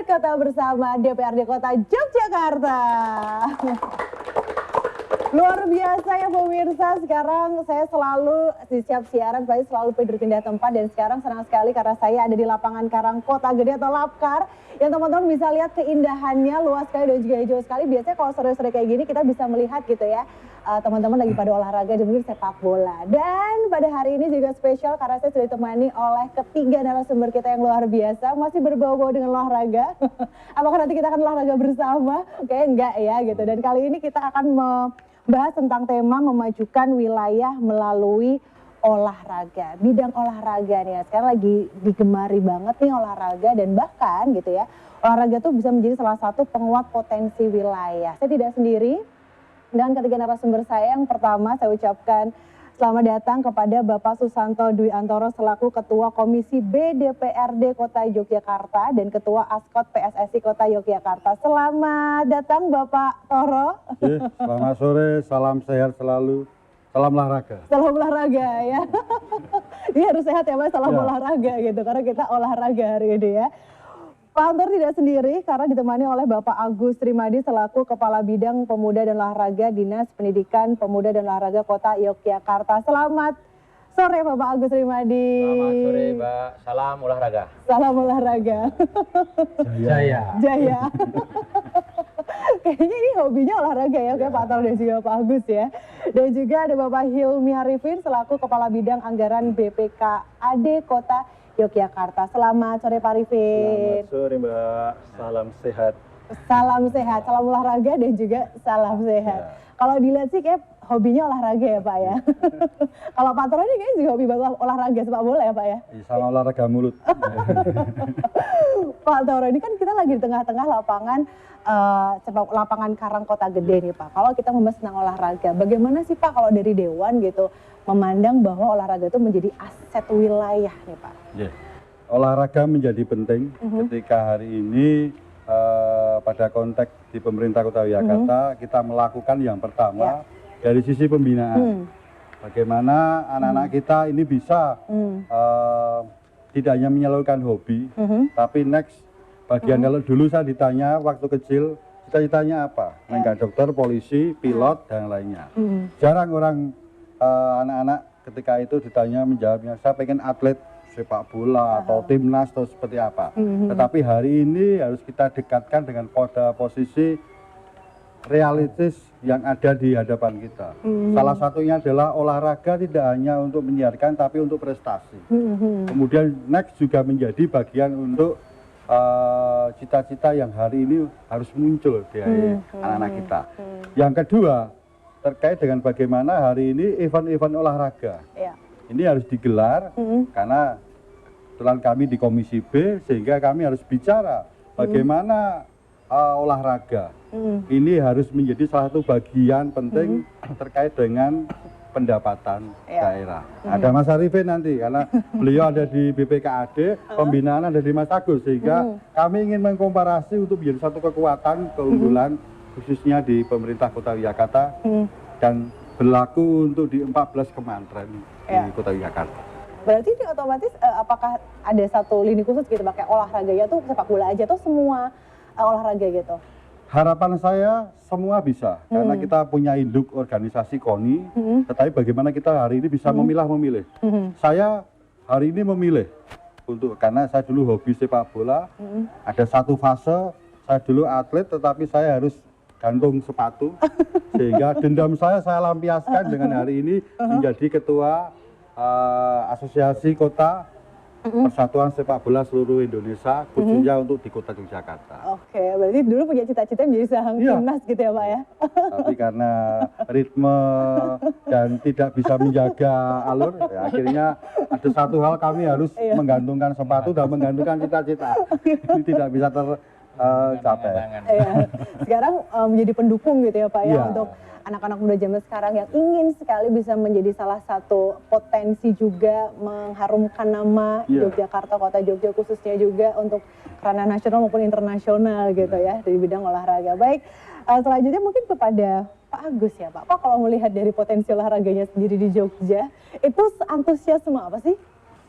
Kota bersama DPRD Kota Yogyakarta. Luar biasa ya pemirsa, sekarang saya selalu di siap siaran, selalu berpindah tempat dan sekarang senang sekali karena saya ada di lapangan Karang Kota Gede atau Lapkar. Yang teman-teman bisa lihat keindahannya, luas sekali dan juga hijau sekali. Biasanya kalau sore-sore kayak gini kita bisa melihat gitu ya, teman-teman lagi pada olahraga dan mungkin sepak bola. Dan pada hari ini juga spesial karena saya sudah ditemani oleh ketiga narasumber kita yang luar biasa, masih berbau-bau dengan olahraga. Apakah nanti kita akan olahraga bersama? Kayaknya enggak ya gitu. Dan kali ini kita akan bahas tentang tema memajukan wilayah melalui olahraga. Bidang olahraga nih ya, sekarang lagi digemari banget nih olahraga dan bahkan gitu ya, olahraga tuh bisa menjadi salah satu penguat potensi wilayah. Saya tidak sendiri dan ketiga narasumber saya yang pertama saya ucapkan selamat datang kepada Bapak Susanto Dwi Antoro selaku Ketua Komisi B DPRD Kota Yogyakarta dan Ketua Askot PSSI Kota Yogyakarta. Selamat datang Bapak Toro. Selamat sore, salam sehat selalu, salam olahraga. Salam olahraga ya. Ini harus sehat ya Mas, salam olahraga gitu karena kita olahraga hari ini ya. Pak Antor tidak sendiri karena ditemani oleh Bapak Agus Trimadi selaku Kepala Bidang Pemuda dan Olahraga Dinas Pendidikan Pemuda dan Olahraga Kota Yogyakarta. Selamat sore Bapak Agus Trimadi. Selamat sore Mbak, salam olahraga. Salam olahraga. Jaya. Jaya. Kayaknya ini hobinya olahraga ya, kayak Pak Antor dan juga Pak Agus ya. Dan juga ada Bapak Hilmi Arifin selaku Kepala Bidang Anggaran BPKAD Kota Yogyakarta. Selamat sore Pak Arifin. Selamat sore Mbak, salam sehat. Salam sehat, salam olahraga dan juga salam sehat. Ya. Kalau dilihat sih kayak hobinya olahraga ya Pak ya. Kalau Pak Toro ini kayaknya juga hobi banget olahraga sepak bola ya Pak ya. Sama olahraga mulut. Pak Toro ini kan kita lagi di tengah-tengah lapangan Karang Kota Gede nih Pak. Kalau kita membahas tentang olahraga, bagaimana sih Pak kalau dari Dewan gitu memandang bahwa olahraga itu menjadi aset wilayah nih Pak? Yeah. Olahraga menjadi penting ketika hari ini pada konteks di pemerintah Kota Yogyakarta kita melakukan yang pertama dari sisi pembinaan. Bagaimana anak-anak kita ini bisa tidak hanya menyalurkan hobi, tapi next bagian kalau dulu saya ditanya waktu kecil, cita-citanya apa? Menjadi dokter, polisi, pilot, dan lainnya. Jarang orang anak-anak ketika itu ditanya menjawabnya, saya pengen atlet sepak bola atau timnas atau seperti apa. Tetapi hari ini harus kita dekatkan dengan pada posisi realistis yang ada di hadapan kita. Salah satunya adalah olahraga tidak hanya untuk menyiarkan tapi untuk prestasi. Kemudian next juga menjadi bagian untuk cita-cita yang hari ini harus muncul dari anak-anak kita. Yang kedua terkait dengan bagaimana hari ini event-event olahraga. Ini harus digelar karena kebetulan kami di Komisi B sehingga kami harus bicara bagaimana olahraga ini harus menjadi salah satu bagian penting terkait dengan pendapatan daerah. Ada Mas Arifin nanti karena beliau ada di BPKAD, pembinaan ada di Mas Agus sehingga kami ingin mengkomparasi untuk menjadi satu kekuatan keunggulan khususnya di pemerintah Kota Yogyakarta dan berlaku untuk di 14 kementerian di Kota Yogyakarta. Berarti ini otomatis apakah ada satu lini khusus gitu pakai olahraganya tuh sepak bola aja tuh semua olahraga gitu? Harapan saya semua bisa karena kita punya induk organisasi KONI, tetapi bagaimana kita hari ini bisa memilah-memilih. Saya hari ini memilih karena saya dulu hobi sepak bola, ada satu fase saya dulu atlet tetapi saya harus gantung sepatu sehingga dendam saya lampiaskan dengan hari ini menjadi ketua asosiasi kota Persatuan Sepak Bola seluruh Indonesia khususnya untuk di Kota Yogyakarta. Oke, berarti dulu punya cita-cita menjadi seorang timnas gitu ya Pak ya? Tapi karena ritme dan tidak bisa menjaga alur, ya akhirnya ada satu hal kami harus menggantungkan sepatu dan menggantungkan cita-cita. Ini tidak bisa tercapai. Sekarang menjadi pendukung gitu ya Pak ya untuk anak-anak muda zaman sekarang yang ingin sekali bisa menjadi salah satu potensi juga mengharumkan nama Yogyakarta, Kota Jogja khususnya juga untuk ranah nasional maupun internasional gitu ya dari bidang olahraga. Baik, selanjutnya mungkin kepada Pak Agus ya Pak. Pak kalau melihat dari potensi olahraganya sendiri di Jogja, itu antusiasme apa sih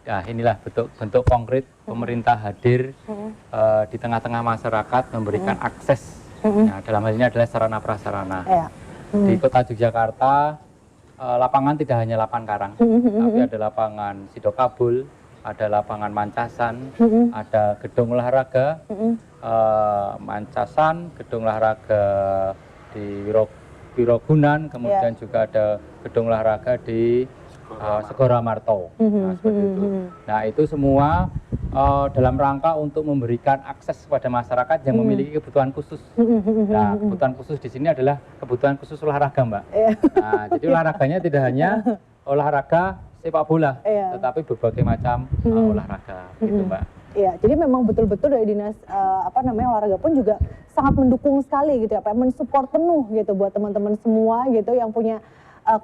Nah, inilah bentuk konkret pemerintah hadir di tengah-tengah masyarakat memberikan akses. Nah, dalam hal ini adalah sarana prasarana. Di Kota Yogyakarta, lapangan tidak hanya lapangan karang, tapi ada lapangan Sidokabul, ada lapangan Mancasan, ada gedung olahraga Mancasan, gedung olahraga di Wirogunan, kemudian juga ada gedung olahraga di Segoramarto. Nah, seperti itu. Nah, itu semua dalam rangka untuk memberikan akses kepada masyarakat yang memiliki kebutuhan khusus. Nah, kebutuhan khusus di sini adalah kebutuhan khusus olahraga, Mbak. Nah, jadi olahraganya tidak hanya olahraga sepak bola, tetapi berbagai macam olahraga, gitu, Mbak. Iya, jadi memang betul-betul dari dinas olahraga pun juga sangat mendukung sekali gitu ya, Pak, mensupport penuh gitu buat teman-teman semua gitu yang punya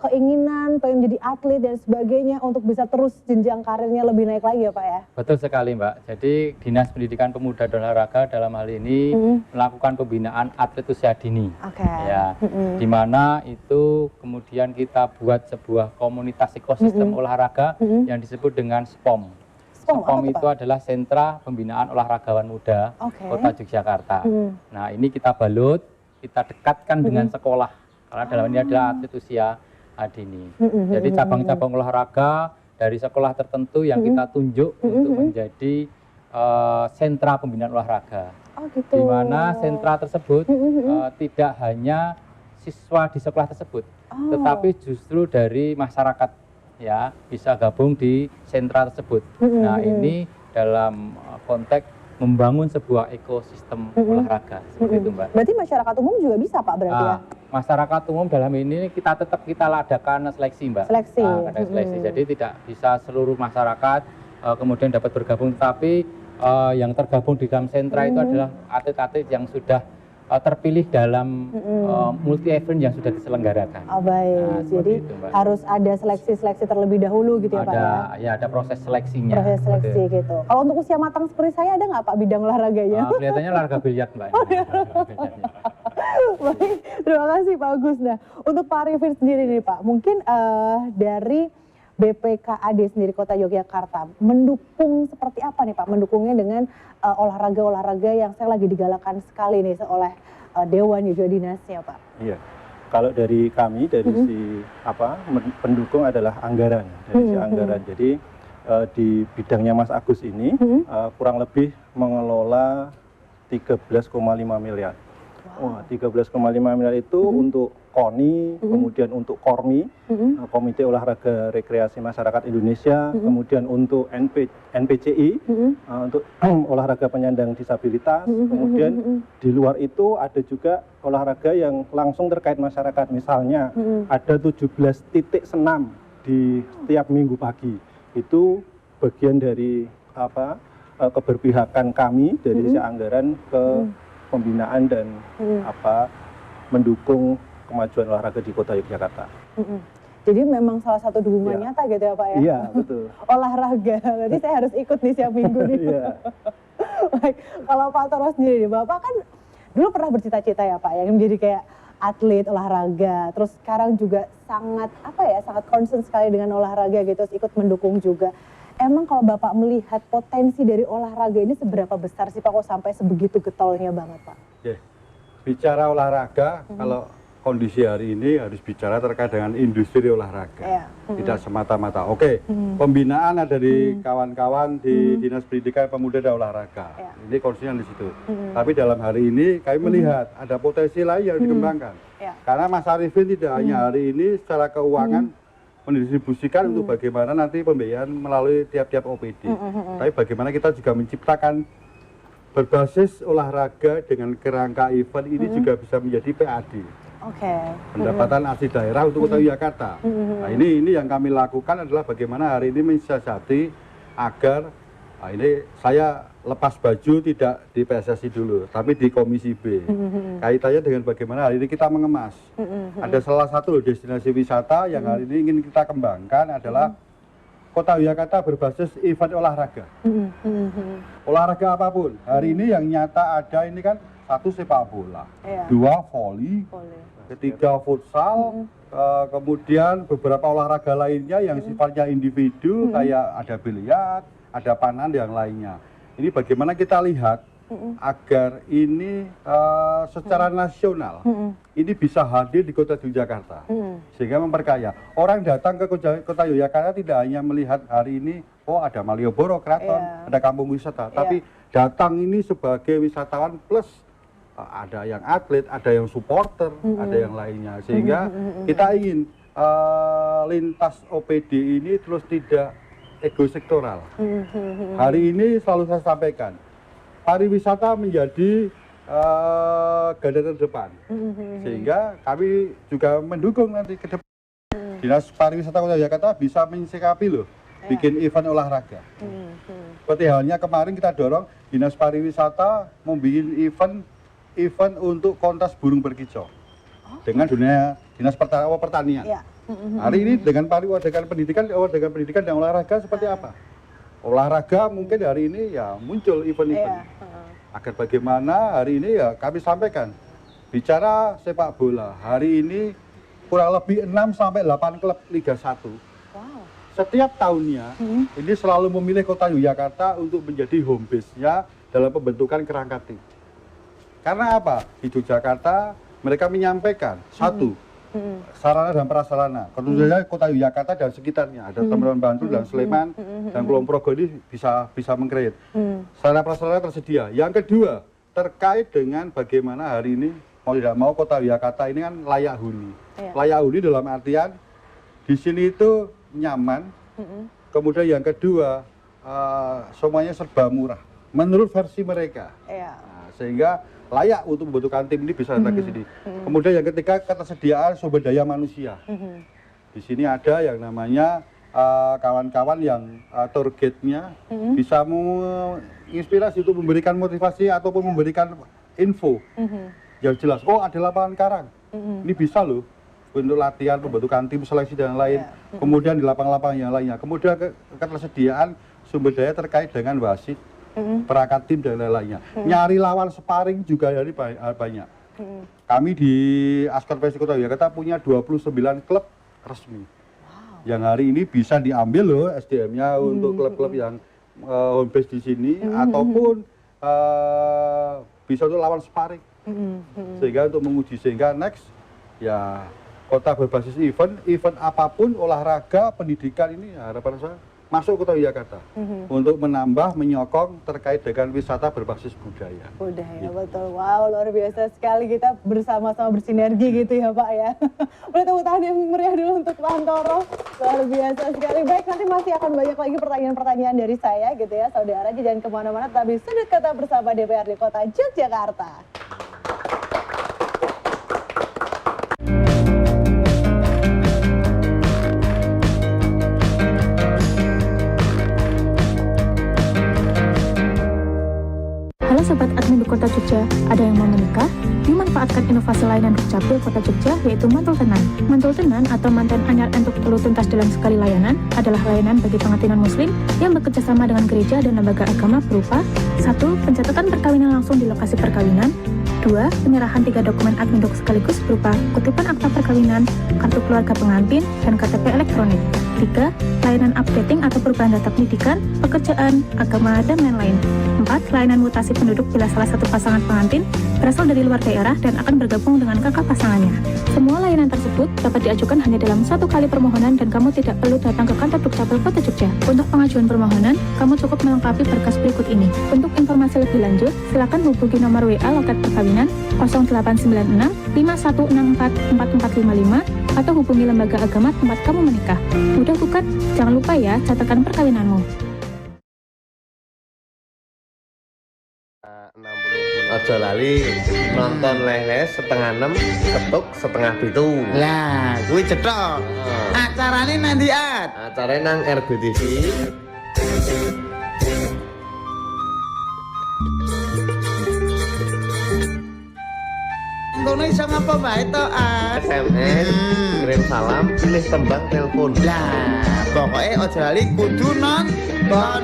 keinginan pengen jadi atlet dan sebagainya untuk bisa terus jenjang karirnya lebih naik lagi ya, Pak ya. Betul sekali, Mbak. Jadi Dinas Pendidikan Pemuda dan Olahraga dalam hal ini melakukan pembinaan atlet usia dini. Ya, di mana itu kemudian kita buat sebuah komunitas ekosistem olahraga yang disebut dengan SPOM. SPOM itu adalah Sentra Pembinaan Olahragawan Muda Kota Yogyakarta. Nah, ini kita balut, kita dekatkan dengan sekolah, karena dalam ini adalah atlet usia dini. Jadi cabang-cabang olahraga dari sekolah tertentu yang kita tunjuk untuk menjadi sentra pembinaan olahraga. Di mana sentra tersebut tidak hanya siswa di sekolah tersebut, tetapi justru dari masyarakat ya bisa gabung di sentra tersebut. Nah, ini dalam konteks membangun sebuah ekosistem olahraga seperti itu, Mbak. Berarti masyarakat umum juga bisa, Pak, berarti ya? Masyarakat umum dalam ini kita adakan seleksi, Mbak. Seleksi. Seleksi. Jadi tidak bisa seluruh masyarakat kemudian dapat bergabung, tapi yang tergabung di dalam sentra itu adalah atlet-atlet yang sudah terpilih dalam multi event yang sudah diselenggarakan. Oh, baik. Nah, jadi itu, harus ada seleksi-seleksi terlebih dahulu gitu ya, Pak ya? Ya, ada proses seleksinya. Proses seleksi gitu. Kalau untuk usia matang seperti saya ada nggak, Pak, bidang olahraganya? Kelihatannya olahraga biliar, Mbak. Baik, terima kasih Pak Agus. Nah, untuk Pak Arifin sendiri nih, Pak, mungkin dari BPKAD sendiri Kota Yogyakarta mendukung seperti apa nih, Pak? Mendukungnya dengan olahraga-olahraga yang saya lagi digalakan sekali nih oleh Dewan juga dinasnya, Pak. Iya, kalau dari kami dari si pendukung adalah anggaran, dari si anggaran. Jadi di bidangnya Mas Agus ini kurang lebih mengelola 13,5 miliar. Wah, 13,5 miliar itu untuk KONI, kemudian untuk KORMI, Komite Olahraga Rekreasi Masyarakat Indonesia, kemudian untuk NPCI, untuk olahraga penyandang disabilitas, kemudian di luar itu ada juga olahraga yang langsung terkait masyarakat, misalnya ada 17 titik senam di setiap minggu pagi. Itu bagian dari keberpihakan kami dari si anggaran ke pembinaan dan mendukung kemajuan olahraga di Kota Yogyakarta. Jadi memang salah satu dukungan nyata gitu ya, Pak ya? Iya, betul. Olahraga, berarti saya harus ikut nih setiap minggu nih. Baik, kalau Pak Toro sendiri, Bapak kan dulu pernah bercita-cita ya, Pak, yang menjadi kayak atlet olahraga, terus sekarang juga sangat sangat concern sekali dengan olahraga gitu, terus ikut mendukung juga. Emang kalau Bapak melihat potensi dari olahraga ini seberapa besar sih, Pak, kok sampai sebegitu getolnya banget, Pak? Bicara olahraga, kalau kondisi hari ini harus bicara terkait dengan industri olahraga. Tidak semata-mata, pembinaan ada di kawan-kawan di Dinas Pendidikan Pemuda dan Olahraga. Ini kondisinya di situ. Tapi dalam hari ini kami melihat ada potensi lain yang dikembangkan. Karena Mas Arifin tidak hanya hari ini secara keuangan mendistribusikan untuk bagaimana nanti pembiayaan melalui tiap-tiap OPD. Tapi bagaimana kita juga menciptakan berbasis olahraga dengan kerangka event ini juga bisa menjadi PAD. Pendapatan asli daerah untuk Kota Yogyakarta. Nah, ini yang kami lakukan adalah bagaimana hari ini mensiasati agar ini saya lepas baju tidak di PSSI dulu, tapi di Komisi B. Kaitannya dengan bagaimana hari ini kita mengemas. Ada salah satu destinasi wisata yang hari ini ingin kita kembangkan adalah Kota Yogyakarta berbasis event olahraga. Olahraga apapun. Hari ini yang nyata ada ini kan 1 sepak bola, 2 voli, 3 futsal, kemudian beberapa olahraga lainnya yang sifatnya individu, kayak ada biliar, ada panah dan lainnya. Ini bagaimana kita lihat agar ini secara nasional ini bisa hadir di kota Yogyakarta, sehingga memperkaya. Orang datang ke kota Yogyakarta tidak hanya melihat hari ini, oh ada Malioboro, Keraton, ada kampung wisata, tapi datang ini sebagai wisatawan plus ada yang atlet, ada yang supporter, ada yang lainnya, sehingga kita ingin lintas OPD ini terus tidak ekosektoral. Hari ini selalu saya sampaikan, pariwisata menjadi garda terdepan, sehingga kami juga mendukung nanti ke depan. Dinas Pariwisata Kota Jakarta bisa mensikapi loh, bikin event olahraga. Seperti halnya kemarin kita dorong Dinas Pariwisata membuat event untuk kontes burung berkicau dengan Dinas Pertanian. Hari ini dengan pendidikan dan olahraga seperti apa? Olahraga mungkin hari ini ya muncul event-event. Agar bagaimana hari ini ya kami sampaikan, bicara sepak bola, hari ini kurang lebih 6-8 klub Liga 1. Setiap tahunnya ini selalu memilih kota Yogyakarta untuk menjadi home base-nya dalam pembentukan kerangka tim. Karena apa? Di Yogyakarta mereka menyampaikan, satu, sarana dan prasarana. Tentunya kota Yogyakarta dan sekitarnya, ada teman-teman Bantul dan Sleman dan Kulon Progo ini bisa mengkreat. Sarana prasarana tersedia. Yang kedua, terkait dengan bagaimana hari ini mau tidak mau kota Yogyakarta ini kan layak huni. Layak huni dalam artian di sini itu nyaman. Kemudian yang kedua, semuanya serba murah menurut versi mereka. Nah, sehingga layak untuk membutuhkan tim ini bisa datang ke sini. Kemudian yang ketiga, ketersediaan sumber daya manusia. Di sini ada yang namanya kawan-kawan yang targetnya bisa menginspirasi untuk memberikan motivasi ataupun memberikan info yang jelas. Oh, ada lapangan karang, ini bisa loh untuk latihan, pembentukan tim, seleksi dan lain. Kemudian di lapangan-lapangan yang lainnya. Kemudian ketersediaan sumber daya terkait dengan wasit, perangkat tim dan lain-lainnya. Nyari lawan sparring juga dari banyak. Kami di Askar Pesi Kota Yogyakarta punya 29 klub resmi. Yang hari ini bisa diambil loh SDM-nya untuk klub-klub yang home base di sini ataupun bisa untuk lawan sparring. Sehingga untuk menguji, sehingga next ya kota berbasis event apapun, olahraga, pendidikan, ini harapan saya masuk kota Yogyakarta untuk menambah, menyokong terkait dengan wisata berbasis budaya. Budaya, betul. Wow, luar biasa sekali, kita bersama-sama bersinergi gitu ya Pak ya. Boleh tepuk tangan yang meriah dulu untuk Pak Antoro. Luar biasa sekali. Baik, nanti masih akan banyak lagi pertanyaan-pertanyaan dari saya gitu ya. Saudara, jangan kemana-mana, tapi sudut kata bersama DPRD Kota Yogyakarta. Halo Sobat Admin di Kota Jogja, ada yang mau menikah? Dimanfaatkan inovasi layanan Dukcapil Kota Jogja, yaitu Mantul Tenan. Mantul Tenan atau manten anyar untuk telu tuntas dalam sekali layanan adalah layanan bagi pengantinan muslim yang bekerjasama dengan gereja dan lembaga agama berupa 1. Pencatatan perkawinan langsung di lokasi perkawinan. 2. Penyerahan 3 dokumen admin duk sekaligus berupa kutipan akta perkawinan, kartu keluarga pengantin, dan KTP elektronik. 3. Layanan updating atau perubahan data pendidikan, pekerjaan, agama, dan lain-lain. 4. Layanan mutasi penduduk bila salah satu pasangan pengantin berasal dari luar daerah dan akan bergabung dengan kakak pasangannya. Semua layanan tersebut dapat diajukan hanya dalam 1 kali permohonan dan kamu tidak perlu datang ke kantor Dukcapil Kota Jogja. Untuk pengajuan permohonan, kamu cukup melengkapi berkas berikut ini. Untuk informasi lebih lanjut, silakan hubungi nomor WA loket perkawinan 0896 5164 4455 atau hubungi lembaga agama tempat kamu menikah. Mudah bukan? Jangan lupa ya, catatkan perkawinanmu. Ojo lali nonton leles setengah 6 ketuk setengah 7. Lah, kuwi cetok. Acarane nanti at. Acarane nang RBTV. Ngono iso ngapa bae to at. SMS, kirim salam, pilih tembang telepon. Lah, pokoke ojo lali kudu nonton.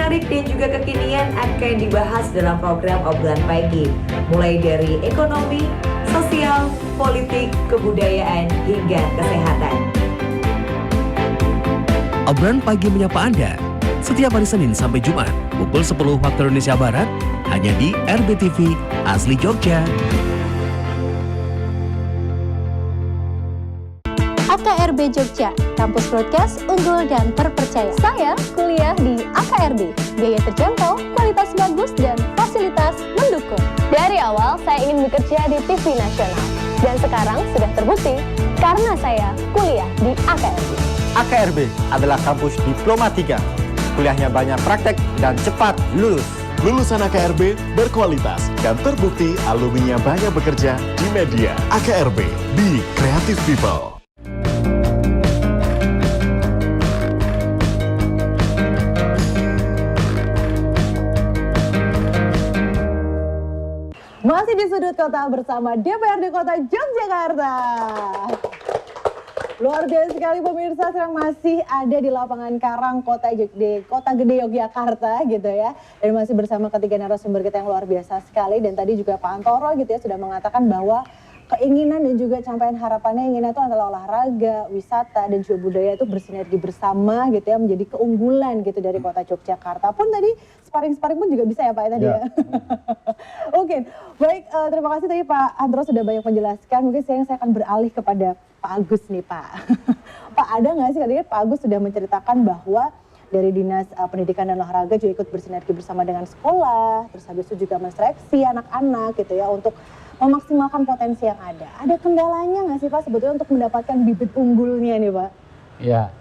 menarik dan juga kekinian akan dibahas dalam program Obrolan Pagi. Mulai dari ekonomi, sosial, politik, kebudayaan, hingga kesehatan. Obrolan Pagi menyapa Anda setiap hari Senin sampai Jumat pukul 10 waktu Indonesia Barat hanya di RBTV Asli Jogja. AKRB Jogja, kampus broadcast unggul dan terpercaya. Saya kuliah di AKRB, biaya terjangkau, kualitas bagus, dan fasilitas mendukung. Dari awal saya ingin bekerja di TV nasional, dan sekarang sudah terbukti karena saya kuliah di AKRB. AKRB adalah kampus Diploma 3. Kuliahnya banyak praktek dan cepat lulus. Lulusan AKRB berkualitas dan terbukti alumninya banyak bekerja di media. AKRB, Be Creative People. Masih di Sudut Kota bersama DPRD Kota Yogyakarta. Luar biasa sekali pemirsa, sekarang masih ada di lapangan Karang Kota Gede Yogyakarta gitu ya. Dan masih bersama ketiga narasumber kita yang luar biasa sekali. Dan tadi juga Pak Antoro gitu ya sudah mengatakan bahwa keinginan dan juga capaian harapannya inginnya itu adalah olahraga, wisata dan juga budaya itu bersinergi bersama gitu ya, menjadi keunggulan gitu dari Kota Yogyakarta. Pun tadi sparring-sparring pun juga bisa ya Pak ya tadi ya. Oke, baik, terima kasih tadi Pak Antoro sudah banyak menjelaskan. Mungkin sekarang saya akan beralih kepada Pak Agus nih Pak. Pak, ada nggak sih tadi Pak Agus sudah menceritakan bahwa dari Dinas Pendidikan dan Olahraga juga ikut bersinergi bersama dengan sekolah, terus habis itu juga menseleksi anak-anak gitu ya untuk memaksimalkan potensi yang ada. Ada kendalanya nggak sih Pak sebetulnya untuk mendapatkan bibit unggulnya nih Pak? Ya,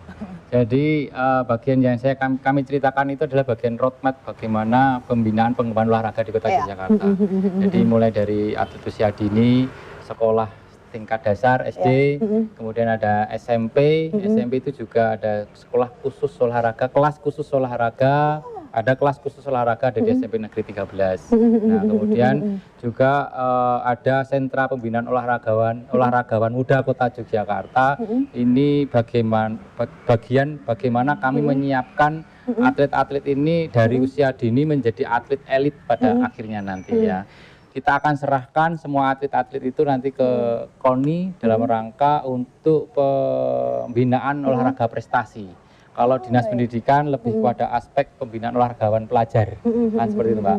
jadi bagian yang kami ceritakan itu adalah bagian roadmap bagaimana pembinaan pengembangan olahraga di Kota Yogyakarta. Jadi mulai dari atlet usia dini, sekolah tingkat dasar SD, kemudian ada SMP, SMP itu juga ada sekolah khusus olahraga, kelas khusus olahraga, ada kelas khusus olahraga dari SMP Negeri 13. Nah, kemudian juga ada sentra pembinaan olahragawan muda Kota Yogyakarta. Ini bagaimana kami menyiapkan atlet-atlet ini dari usia dini menjadi atlet elit pada akhirnya nanti ya. Kita akan serahkan semua atlet-atlet itu nanti ke KONI dalam rangka untuk pembinaan olahraga prestasi. Kalau Dinas Pendidikan lebih pada aspek pembinaan olahragawan pelajar, kan seperti itu Mbak.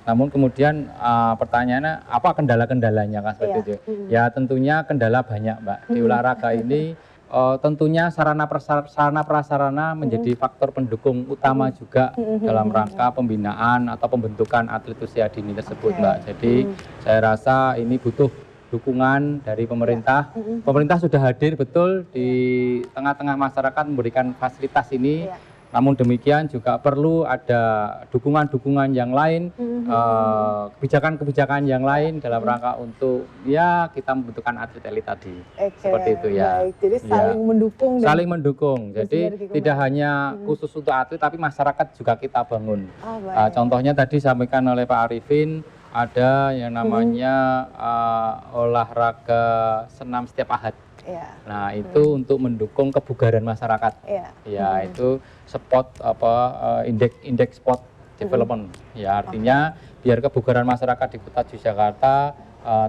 Namun kemudian pertanyaannya apa kendala-kendalanya kan seperti itu? Ya tentunya kendala banyak Mbak. Di olahraga ini tentunya sarana prasarana menjadi faktor pendukung utama juga dalam rangka pembinaan atau pembentukan atlet usia dini tersebut Mbak. Jadi saya rasa ini butuh dukungan dari pemerintah. Pemerintah sudah hadir betul di tengah-tengah masyarakat memberikan fasilitas ini. Namun demikian juga perlu ada dukungan-dukungan yang lain, kebijakan-kebijakan yang lain dalam rangka untuk ya kita membentukkan atlet elit tadi. Seperti itu ya. Baik, jadi saling mendukung. Saling mendukung. Jadi tidak hanya khusus untuk atlet tapi masyarakat juga kita bangun. Contohnya tadi disampaikan oleh Pak Arifin, ada yang namanya olahraga senam setiap ahad. Nah itu untuk mendukung kebugaran masyarakat. Ya itu sport indeks sport development. Ya artinya biar kebugaran masyarakat di Kota Yogyakarta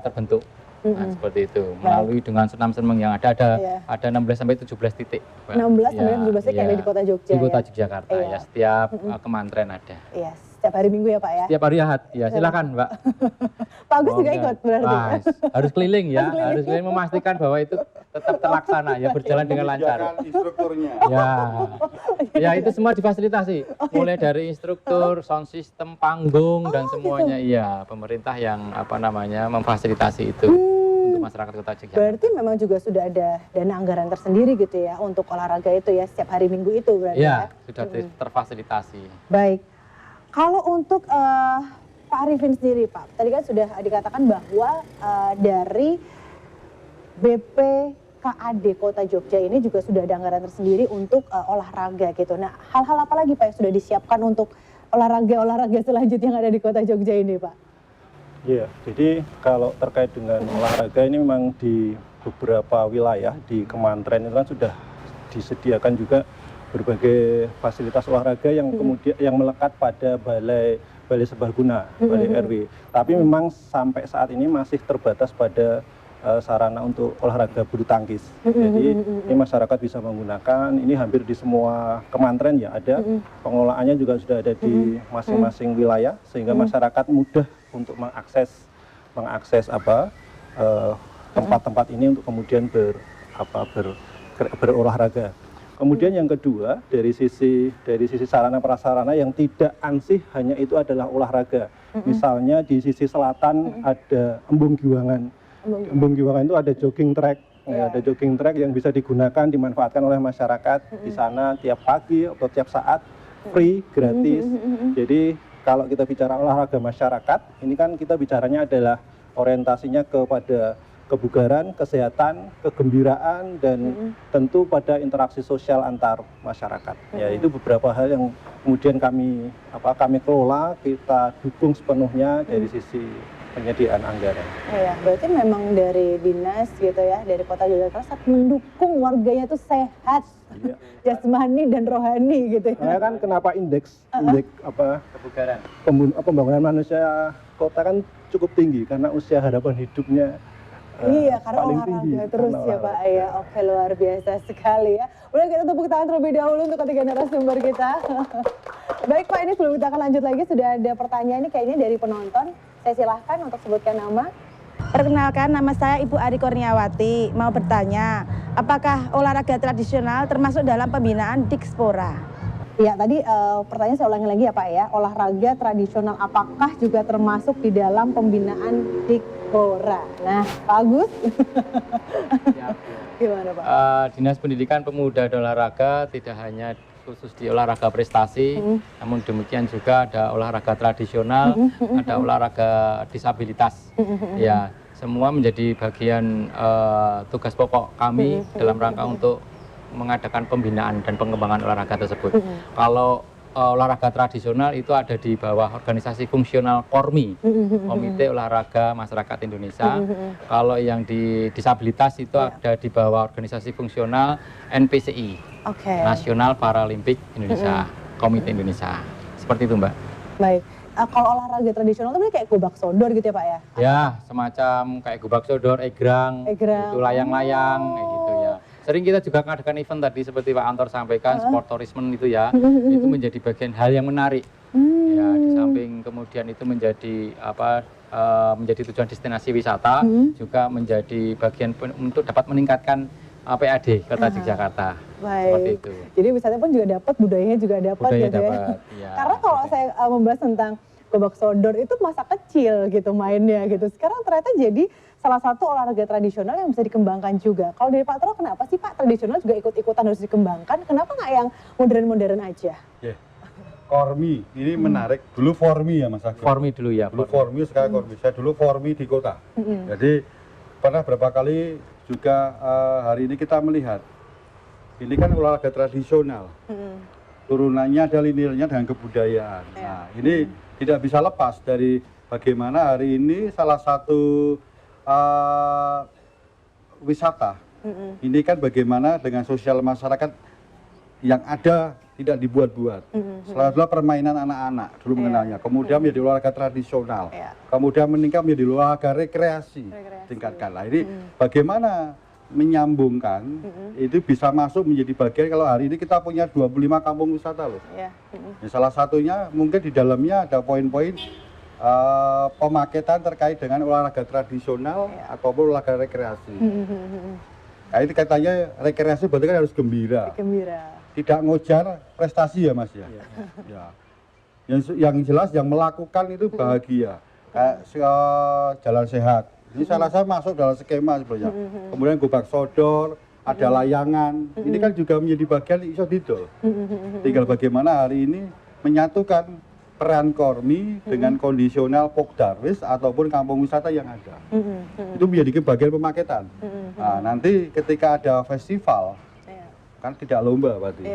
terbentuk. Nah, seperti itu melalui dengan senam-senam yang ada 16 sampai 17 titik. 16 sampai 17 titik yang ada di Kota Jogja. Di Kota Yogyakarta ya setiap kementerian ada. Setiap hari Minggu ya Pak ya? Setiap hari Ahad, ya silakan Mbak. Pak Agus juga ikut berarti? Harus keliling ya, harus keliling memastikan bahwa itu tetap terlaksana ya, berjalan dengan lancar. Instrukturnya. Ya itu semua difasilitasi, mulai dari instruktur, sound system, panggung dan semuanya. Iya, pemerintah yang memfasilitasi itu untuk masyarakat Kota Yogyakarta. Berarti memang juga sudah ada dana anggaran tersendiri gitu ya untuk olahraga itu ya setiap hari Minggu itu berarti ya? Sudah terfasilitasi. Baik. Kalau untuk Pak Arifin sendiri Pak, tadi kan sudah dikatakan bahwa dari BPKAD Kota Jogja ini juga sudah ada anggaran tersendiri untuk olahraga gitu. Nah hal-hal apa lagi Pak yang sudah disiapkan untuk olahraga selanjutnya yang ada di Kota Jogja ini Pak? Iya, jadi kalau terkait dengan olahraga ini memang di beberapa wilayah di kementerian itu kan sudah disediakan juga berbagai fasilitas olahraga yang kemudian yang melekat pada balai serbaguna, balai RW. Tapi memang sampai saat ini masih terbatas pada sarana untuk olahraga bulu tangkis. Jadi ini masyarakat bisa menggunakan, ini hampir di semua kementerian ya ada, pengelolaannya juga sudah ada di masing-masing wilayah, sehingga masyarakat mudah untuk mengakses tempat-tempat ini untuk kemudian berolahraga. Kemudian yang kedua, dari sisi sarana prasarana yang tidak ansih hanya itu adalah olahraga. Misalnya di sisi selatan ada Embung Giwangan. Embung Giwangan itu ada jogging track. Ada jogging track yang bisa digunakan, dimanfaatkan oleh masyarakat di sana tiap pagi atau tiap saat, free, gratis. Jadi kalau kita bicara olahraga masyarakat, ini kan kita bicaranya adalah orientasinya kepada kebugaran, kesehatan, kegembiraan, dan tentu pada interaksi sosial antar masyarakat. Ya, itu beberapa hal yang kemudian kami kelola, kita dukung sepenuhnya dari sisi penyediaan anggaran. Iya, berarti memang dari dinas gitu ya, dari Kota Yogyakarta mendukung warganya itu sehat, jasmani dan rohani gitu ya. Nah, kan kenapa indeks kebugaran, pembangunan manusia kota kan cukup tinggi karena usia harapan hidupnya iya, karena paling olahraga tinggi, terus karena ya Pak. Ya, oke, luar biasa sekali ya. Udah, kita tepuk tangan terlebih dahulu untuk ketiga narasumber kita. Baik Pak, ini sebelum kita akan lanjut lagi, sudah ada pertanyaan ini kayaknya dari penonton. Saya silahkan untuk sebutkan nama. Perkenalkan, nama saya Ibu Ari Kurniawati. Mau bertanya, apakah olahraga tradisional termasuk dalam pembinaan Dikspora? Ya, tadi pertanyaan saya ulangi lagi ya Pak ya. Olahraga tradisional apakah juga termasuk di dalam pembinaan Dikspora? Nah, Pak Agus. Gimana Pak? Dinas Pendidikan Pemuda dan Olahraga tidak hanya khusus di olahraga prestasi, namun demikian juga ada olahraga tradisional, ada olahraga disabilitas. Ya, semua menjadi bagian tugas pokok kami dalam rangka untuk mengadakan pembinaan dan pengembangan olahraga tersebut. Kalau olahraga tradisional itu ada di bawah organisasi fungsional KORMI, Komite Olahraga Masyarakat Indonesia. Kalau yang di disabilitas itu ada di bawah organisasi fungsional NPCI, Nasional Paralimpik Indonesia, Komite Indonesia. Seperti itu Mbak. Baik. Kalau olahraga tradisional itu kayak gobak sodor gitu ya Pak ya? Ya, semacam kayak gobak sodor, egrang, itu layang-layang, kayak gitu ya. Sering kita juga mengadakan event tadi seperti Pak Antor sampaikan, sport tourism itu ya, itu menjadi bagian hal yang menarik. Ya, di samping kemudian itu menjadi menjadi tujuan destinasi wisata, juga menjadi bagian untuk dapat meningkatkan PAD Kota Yogyakarta. Baik. Seperti itu. Jadi wisatanya pun juga dapat, budayanya juga dapat gitu ya. Ya. Karena kalau saya membahas tentang gobak sodor itu masa kecil gitu mainnya gitu. Sekarang ternyata jadi salah satu olahraga tradisional yang bisa dikembangkan juga. Kalau dari Pak Tro, kenapa sih Pak tradisional juga ikut-ikutan harus dikembangkan? Kenapa nggak yang modern-modern aja? Kormi, ini menarik. Dulu Formi ya Mas Agus. Formi dulu ya. Dulu Formi, sekarang Kormi. Saya dulu Formi di kota. Jadi pernah berapa kali juga hari ini kita melihat. Ini kan olahraga tradisional. Turunannya ada linearnya dengan kebudayaan. Nah, ini tidak bisa lepas dari bagaimana hari ini salah satu wisata. Ini kan bagaimana dengan sosial masyarakat yang ada tidak dibuat-buat. Selalu permainan anak-anak dulu mengenalnya. Kemudian menjadi olahraga tradisional. Kemudian meningkat menjadi olahraga rekreasi. Tingkatkan. Nah, ini bagaimana menyambungkan itu bisa masuk menjadi bagian. Kalau hari ini kita punya 25 kampung wisata loh. Ya, salah satunya mungkin di dalamnya ada poin-poin pemaketan terkait dengan olahraga tradisional ataupun olahraga rekreasi. Nah, ini katanya rekreasi berarti kan harus gembira. Tidak ngojar prestasi ya Mas ya. Yang jelas yang melakukan itu bahagia. Kayak jalan sehat. Ini salah satu masuk dalam skema sebenarnya. Kemudian gobak sodor, ada layangan. Ini kan juga menjadi bagian iso didol. Tinggal bagaimana hari ini menyatukan peran Kormi dengan kondisional Pokdarwis ataupun kampung wisata yang ada. Itu menjadi bagian pemaketan. Nah, nanti ketika ada festival, kan tidak lomba berarti.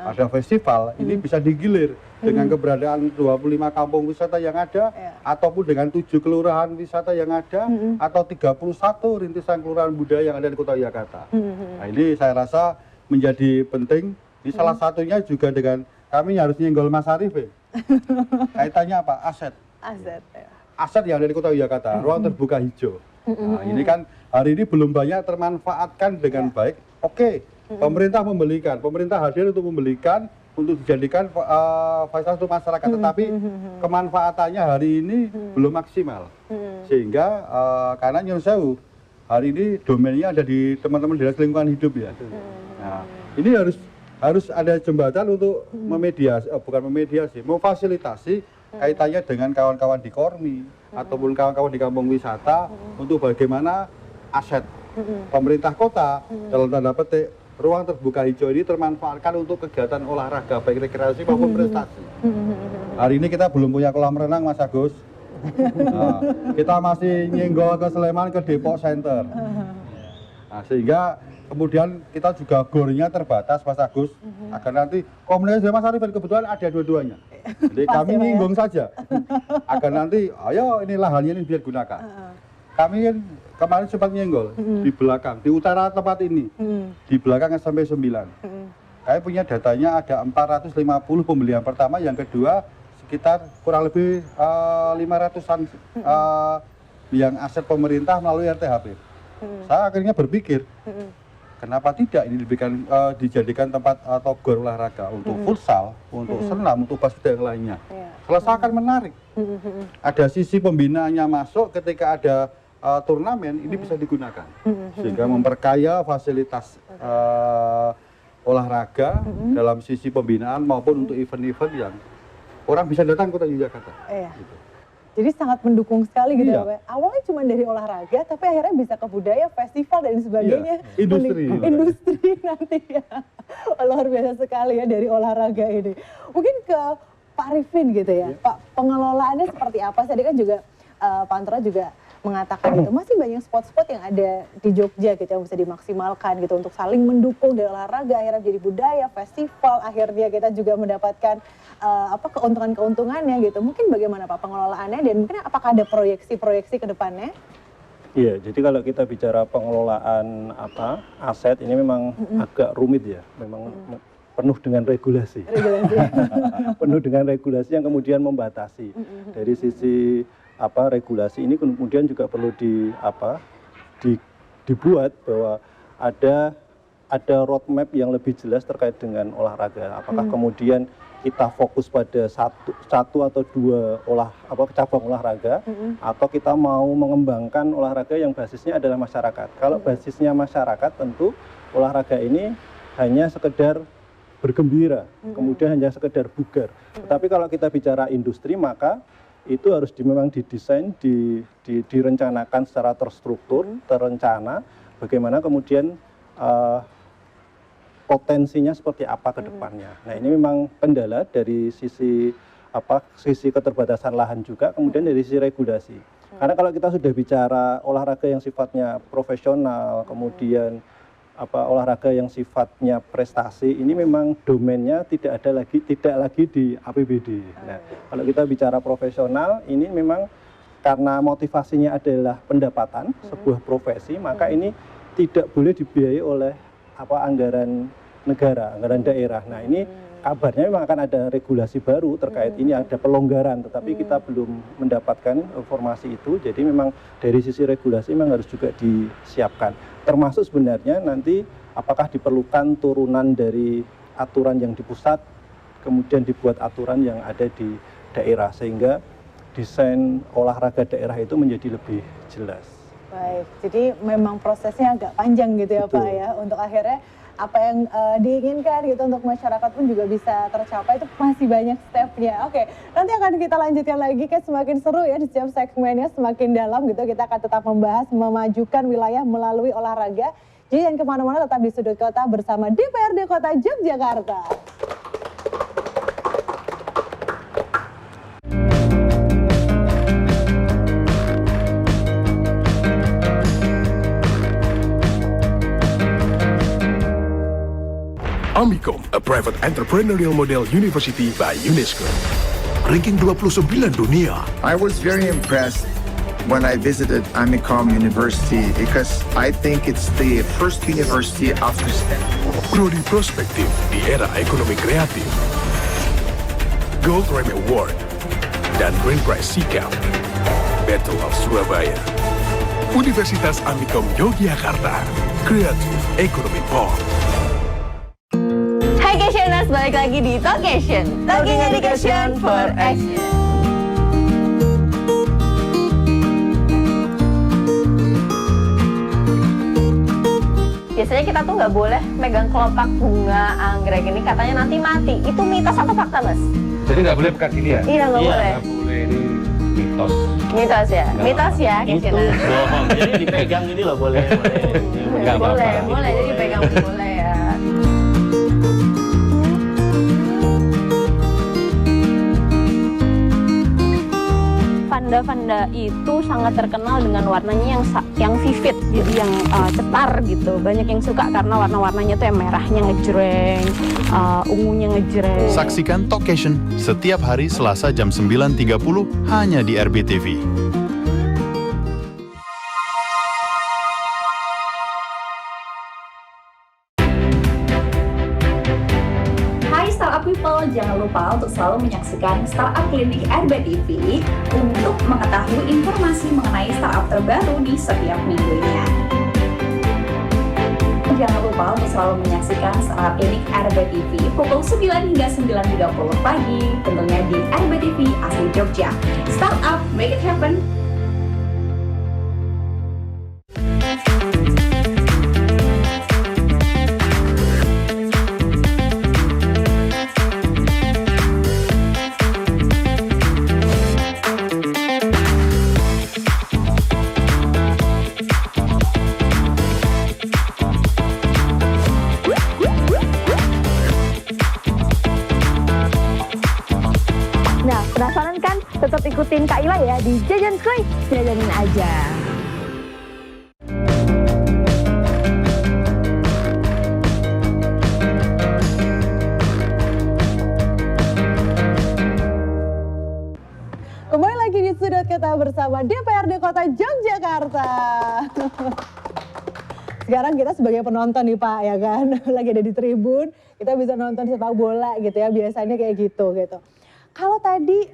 Ada festival, ini bisa digilir dengan keberadaan 25 kampung wisata yang ada, ataupun dengan 7 kelurahan wisata yang ada, atau 31 rintisan kelurahan budaya yang ada di Kota Yogyakarta. Nah, ini saya rasa menjadi penting Ini salah satunya juga dengan kami harus nyenggol Mas Arief. Kaitannya apa? Aset. Aset. Ya. Aset yang ada di Kota Yogyakarta, ruang terbuka hijau. Nah, ini kan hari ini belum banyak termanfaatkan dengan baik. Oke, pemerintah membelikan, pemerintah hadir untuk membelikan, untuk dijadikan fasilitas untuk masyarakat, tetapi kemanfaatannya hari ini belum maksimal. Sehingga karena Nyun Sewu, hari ini domainnya ada di teman-teman dinas lingkungan hidup ya. Nah, ini harus ada jembatan untuk memediasi, bukan memediasi, memfasilitasi kaitannya dengan kawan-kawan di Kormi ataupun kawan-kawan di kampung wisata untuk bagaimana aset pemerintah kota dalam tanda petik ruang terbuka hijau ini termanfaatkan untuk kegiatan olahraga baik rekreasi maupun prestasi. Hari ini kita belum punya kolam renang Mas Agus. Nah, kita masih nyenggol ke Sleman ke Depok Center. Nah, sehingga kemudian kita juga gornya terbatas Mas Agus agar nanti komunitas Mas Arief kebetulan ada dua-duanya. Jadi kami nyinggung saja agar nanti ayo ini lahannya ini biar gunakan. Kami kan kemarin sempat nyenggol di belakang, di utara tempat ini, di belakang sampai 9. Kami punya datanya ada 450 pembelian pertama, yang kedua sekitar kurang lebih 500-an yang aset pemerintah melalui RTHP. Saya akhirnya berpikir, kenapa tidak ini dijadikan tempat atau gor olahraga untuk futsal, untuk senam, untuk basket yang lainnya. Kalau saya akan menarik, ada sisi pembinaannya masuk ketika ada turnamen ini bisa digunakan sehingga memperkaya fasilitas olahraga dalam sisi pembinaan maupun untuk event-event yang orang bisa datang ke Kota Yogyakarta. Gitu. Jadi sangat mendukung sekali gitu ya Pak. Awalnya cuma dari olahraga tapi akhirnya bisa ke budaya, festival dan sebagainya. Industri nanti ya. Luar biasa sekali ya dari olahraga ini. Mungkin ke Pak Arifin gitu ya. Pak, pengelolaannya seperti apa? Tadi kan juga Pak Antara juga mengatakan itu masih banyak spot-spot yang ada di Jogja gitu yang bisa dimaksimalkan gitu untuk saling mendukung dari olahraga akhirnya jadi budaya, festival, akhirnya kita juga mendapatkan keuntungan-keuntungannya gitu. Mungkin bagaimana Pak pengelolaannya dan mungkin apakah ada proyeksi ke depannya? Iya, jadi kalau kita bicara pengelolaan aset ini memang agak rumit ya, memang penuh dengan regulasi. Penuh dengan regulasi yang kemudian membatasi. Dari sisi regulasi ini kemudian juga perlu dibuat bahwa ada roadmap yang lebih jelas terkait dengan olahraga. Apakah kemudian kita fokus pada satu atau dua cabang olahraga, atau kita mau mengembangkan olahraga yang basisnya adalah masyarakat. Kalau basisnya masyarakat, tentu olahraga ini hanya sekedar bergembira, kemudian hanya sekedar bugar. Tetapi kalau kita bicara industri, maka itu harus memang didesain, direncanakan secara terstruktur, terencana, bagaimana kemudian potensinya seperti apa ke depannya. Nah, ini memang kendala dari sisi keterbatasan lahan juga, kemudian dari sisi regulasi. Karena kalau kita sudah bicara olahraga yang sifatnya profesional, kemudian olahraga yang sifatnya prestasi, ini memang domainnya tidak lagi di APBD. Nah, kalau kita bicara profesional, ini memang karena motivasinya adalah pendapatan, sebuah profesi, maka ini tidak boleh dibiayai oleh anggaran negara, anggaran daerah. Nah, ini kabarnya memang akan ada regulasi baru terkait ini, ada pelonggaran, tetapi kita belum mendapatkan informasi itu. Jadi memang dari sisi regulasi memang harus juga disiapkan. Termasuk sebenarnya nanti apakah diperlukan turunan dari aturan yang di pusat, kemudian dibuat aturan yang ada di daerah, sehingga desain olahraga daerah itu menjadi lebih jelas. Baik, jadi memang prosesnya agak panjang gitu ya. Betul. Pak ya, untuk akhirnya apa yang diinginkan gitu untuk masyarakat pun juga bisa tercapai, itu masih banyak stepnya. Oke, nanti akan kita lanjutkan lagi, kayak semakin seru ya di setiap segmennya, semakin dalam gitu. Kita akan tetap membahas memajukan wilayah melalui olahraga. Jadi jangan kemana-mana, tetap di Sudut Kota bersama DPRD Kota Yogyakarta. Amicom, a private entrepreneurial model university by UNESCO. Ranking 29 dunia. I was very impressed when I visited Amikom University because I think it's the first university after Stanford. Prodi Prospektif di era ekonomi kreatif. Gold Remy Award dan Grand Prize Sikap. Battle of Surabaya. Universitas Amikom Yogyakarta. Creative Economy Pop. Hai Questioners, balik lagi di Talkation. Talking Education for Action. Biasanya kita tuh nggak boleh megang kelopak bunga anggrek ini, katanya nanti mati. Itu mitos atau fakta, Mas? Jadi nggak boleh pegang gini ya? Iya, nggak boleh. Nggak boleh, ini mitos. Mitos ya? Mitos ya, Questioners. Bohong, jadi dipegang ini loh boleh. Boleh, jadi dipegang boleh ya. Vanda itu sangat terkenal dengan warnanya yang vivid, jadi yang cetar gitu. Banyak yang suka karena warna-warnanya tuh yang merahnya ngejreng, ungunya ngejreng. Saksikan Talkation setiap hari Selasa jam 9.30 hanya di RBTV. Startup People, jangan lupa untuk selalu menyaksikan Startup Clinic RBTV untuk mengetahui informasi mengenai startup terbaru di setiap minggunya. Jangan lupa untuk selalu menyaksikan Startup Clinic RBTV pukul 9 hingga 9.30 pagi, tentunya di RBTV Asli Jogja. Startup, make it happen! Penasaran kan? Tetap ikutin Kak Ila ya di Jajan Skoy, jajanin aja. Kembali lagi di Sudut Kata bersama DPRD Kota Yogyakarta. Sekarang kita sebagai penonton nih Pak, ya kan? Lagi ada di tribun, kita bisa nonton sepak bola gitu ya, biasanya kayak gitu. Kalau tadi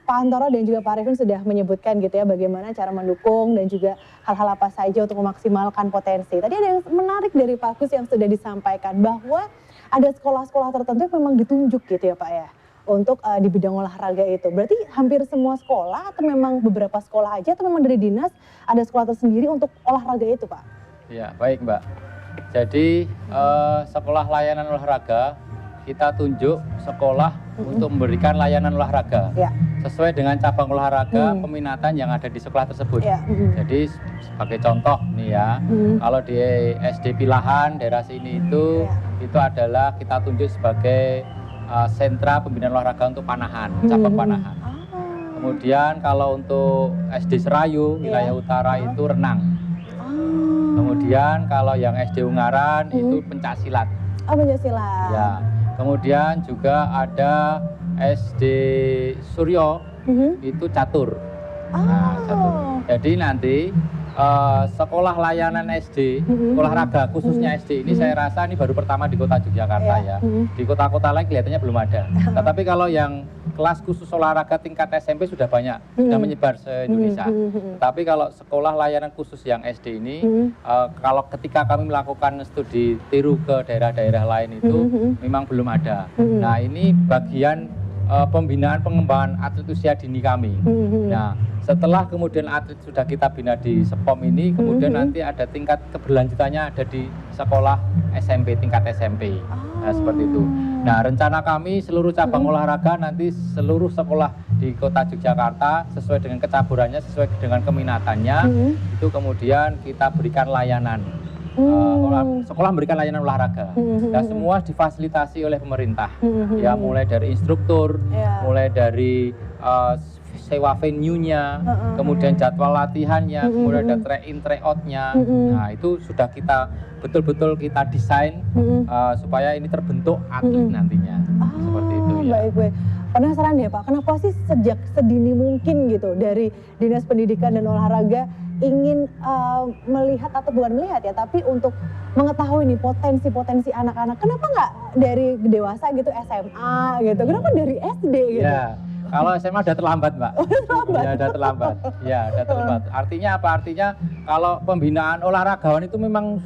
Pak Antoro dan juga Pak Arifin sudah menyebutkan gitu ya bagaimana cara mendukung dan juga hal-hal apa saja untuk memaksimalkan potensi. Tadi ada yang menarik dari Pak Kus yang sudah disampaikan bahwa ada sekolah-sekolah tertentu yang memang ditunjuk gitu ya Pak ya untuk di bidang olahraga itu. Berarti hampir semua sekolah atau memang beberapa sekolah aja atau memang dari dinas ada sekolah tersendiri untuk olahraga itu Pak? Ya baik Mbak. Jadi sekolah layanan olahraga kita tunjuk sekolah untuk memberikan layanan olahraga sesuai dengan cabang olahraga peminatan yang ada di sekolah tersebut. Jadi sebagai contoh nih ya, kalau di SD Pilahan daerah sini itu adalah kita tunjuk sebagai sentra pembinaan olahraga untuk panahan, cabang panahan. Kemudian kalau untuk SD Serayu wilayah utara itu renang. Kemudian kalau yang SD Ungaran itu pencaksilat. Oh, pencaksilat. Ya. Kemudian juga ada SD Suryo itu catur. Nah, catur. Jadi nanti sekolah layanan SD, olahraga khususnya SD ini saya rasa ini baru pertama di kota Yogyakarta ya. Di kota-kota lain kelihatannya belum ada. Tetapi kalau yang kelas khusus olahraga tingkat SMP sudah banyak, sudah menyebar se-Indonesia. Tapi kalau sekolah layanan khusus yang SD ini, kalau ketika kami melakukan studi tiru ke daerah-daerah lain itu memang belum ada. Nah ini bagian pembinaan pengembangan atlet usia dini kami. Nah setelah kemudian atlet sudah kita bina di SEPOM ini, kemudian nanti ada tingkat keberlanjutannya ada di sekolah SMP, tingkat SMP. Nah, seperti itu. Nah, rencana kami seluruh cabang olahraga nanti seluruh sekolah di kota Yogyakarta sesuai dengan kecaburannya, sesuai dengan keminatannya, itu kemudian kita berikan layanan. Sekolah memberikan layanan olahraga. Dan semua difasilitasi oleh pemerintah. Ya, mulai dari instruktur, mulai dari sewa venue-nya, kemudian jadwal latihannya, kemudian ada track-in, track-out-nya. Nah, itu sudah kita betul-betul kita desain supaya ini terbentuk atlet nantinya. Seperti itu ya. Baik. Penasaran ya Pak, kenapa sih sejak sedini mungkin gitu dari Dinas Pendidikan dan Olahraga ingin melihat atau bukan melihat ya, tapi untuk mengetahui nih potensi-potensi anak-anak. Kenapa nggak dari dewasa gitu, SMA gitu? Kenapa dari SD gitu? Ya, kalau SMA udah terlambat, Mbak. Ya, udah terlambat. Ya, udah terlambat. Artinya apa? Artinya kalau pembinaan olahragawan itu memang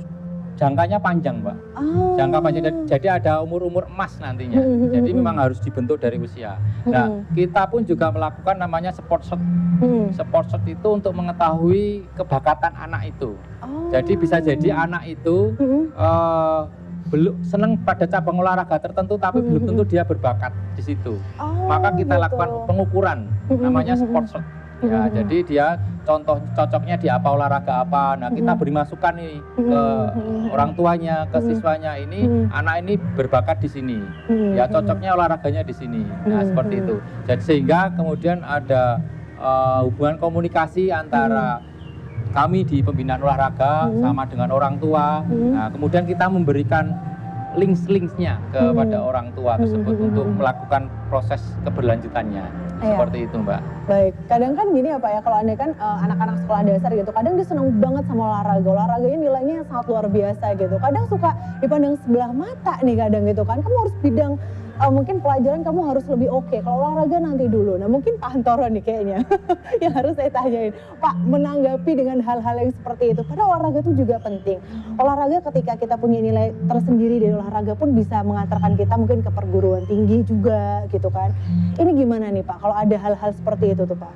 jangkanya panjang, Mbak. Jangka panjang, jadi ada umur-umur emas nantinya. Jadi memang harus dibentuk dari usia. Nah, kita pun juga melakukan namanya sport shot. Sport shot itu untuk mengetahui kebakatan anak itu. Jadi bisa jadi anak itu belum senang pada cabang olahraga tertentu, tapi belum tentu dia berbakat di situ. Maka kita lakukan pengukuran, namanya sport shot. Ya, jadi dia contoh cocoknya di apa, olahraga apa. Nah, kita beri masukan nih ke orang tuanya, ke siswanya, ini anak ini berbakat di sini. Ya, cocoknya olahraganya di sini. Nah, seperti itu. Jadi sehingga kemudian ada hubungan komunikasi antara kami di pembinaan olahraga sama dengan orang tua. Nah, kemudian kita memberikan links-linksnya kepada orang tua tersebut untuk melakukan proses keberlanjutannya. Seperti itu, Mbak. Baik, kadang kan gini ya Pak ya, kalau Anda kan anak-anak sekolah dasar gitu, kadang dia senang banget sama olahraga, olahraganya nilainya sangat luar biasa gitu. Kadang suka dipandang sebelah mata nih kadang gitu kan, kamu harus bidang mungkin pelajaran kamu harus lebih oke, kalau olahraga nanti dulu. Nah mungkin Pak Hantoro nih kayaknya yang harus saya tanyain, Pak, menanggapi dengan hal-hal yang seperti itu, padahal olahraga itu juga penting. Olahraga ketika kita punya nilai tersendiri dari olahraga pun bisa mengantarkan kita mungkin ke perguruan tinggi juga gitu kan. Ini gimana nih Pak, kalau ada hal-hal seperti itu tuh Pak?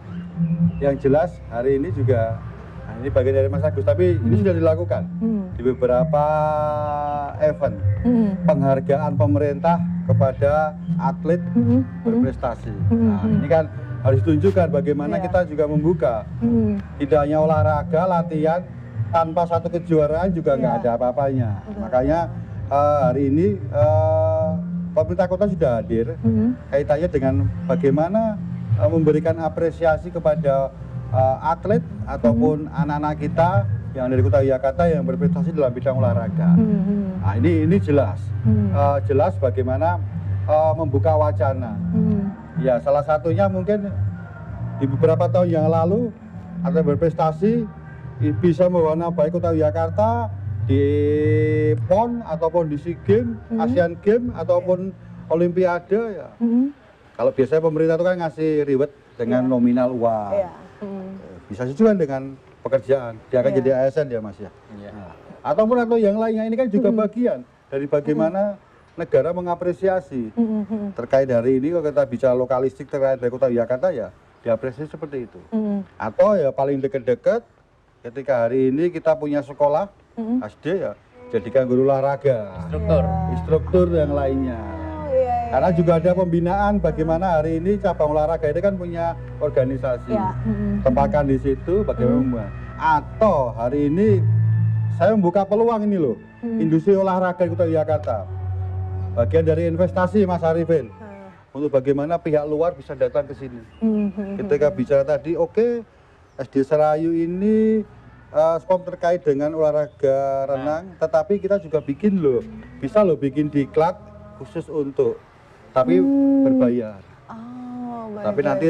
Yang jelas hari ini juga, nah ini bagian dari Mas Agus, tapi ini sudah dilakukan di beberapa event penghargaan pemerintah kepada atlet berprestasi. Nah, ini kan harus ditunjukkan bagaimana kita juga membuka. Tidak hanya olahraga, latihan, tanpa satu kejuaraan juga nggak ada apa-apanya. Makanya hari ini pemerintah kota sudah hadir kaitannya dengan bagaimana memberikan apresiasi kepada atlet ataupun anak-anak kita yang dari Kota Yogyakarta yang berprestasi dalam bidang olahraga. Nah, ini jelas, jelas bagaimana membuka wacana. Ya, salah satunya mungkin di beberapa tahun yang lalu atlet berprestasi bisa membawa baik Kota Yogyakarta di PON ataupun di SEA Games, Asian Games ataupun Olimpiade ya. Kalau biasanya pemerintah itu kan ngasih reward dengan nominal uang. Bisa juga dengan pekerjaan, dia akan jadi ASN ya Mas ya. Nah, ataupun atau yang lainnya, ini kan juga bagian dari bagaimana negara mengapresiasi terkait hari ini. Kalau kita bicara lokalistik terkait dari Kota Yogyakarta ya diapresiasi seperti itu. Atau ya paling dekat-dekat ketika hari ini kita punya sekolah SD ya jadikan guru olahraga, instruktur yang lainnya. Karena juga ada pembinaan bagaimana hari ini cabang olahraga ini kan punya organisasi. Tempatkan di situ bagaimana. Atau hari ini saya membuka peluang ini loh, industri olahraga di Kota Yogyakarta. Bagian dari investasi Mas Arifin. Untuk bagaimana pihak luar bisa datang ke sini. Ketika bicara tadi, oke, SD Serayu ini sport terkait dengan olahraga renang, tetapi kita juga bikin loh, bisa loh bikin diklat khusus untuk, tapi berbayar. Tapi nanti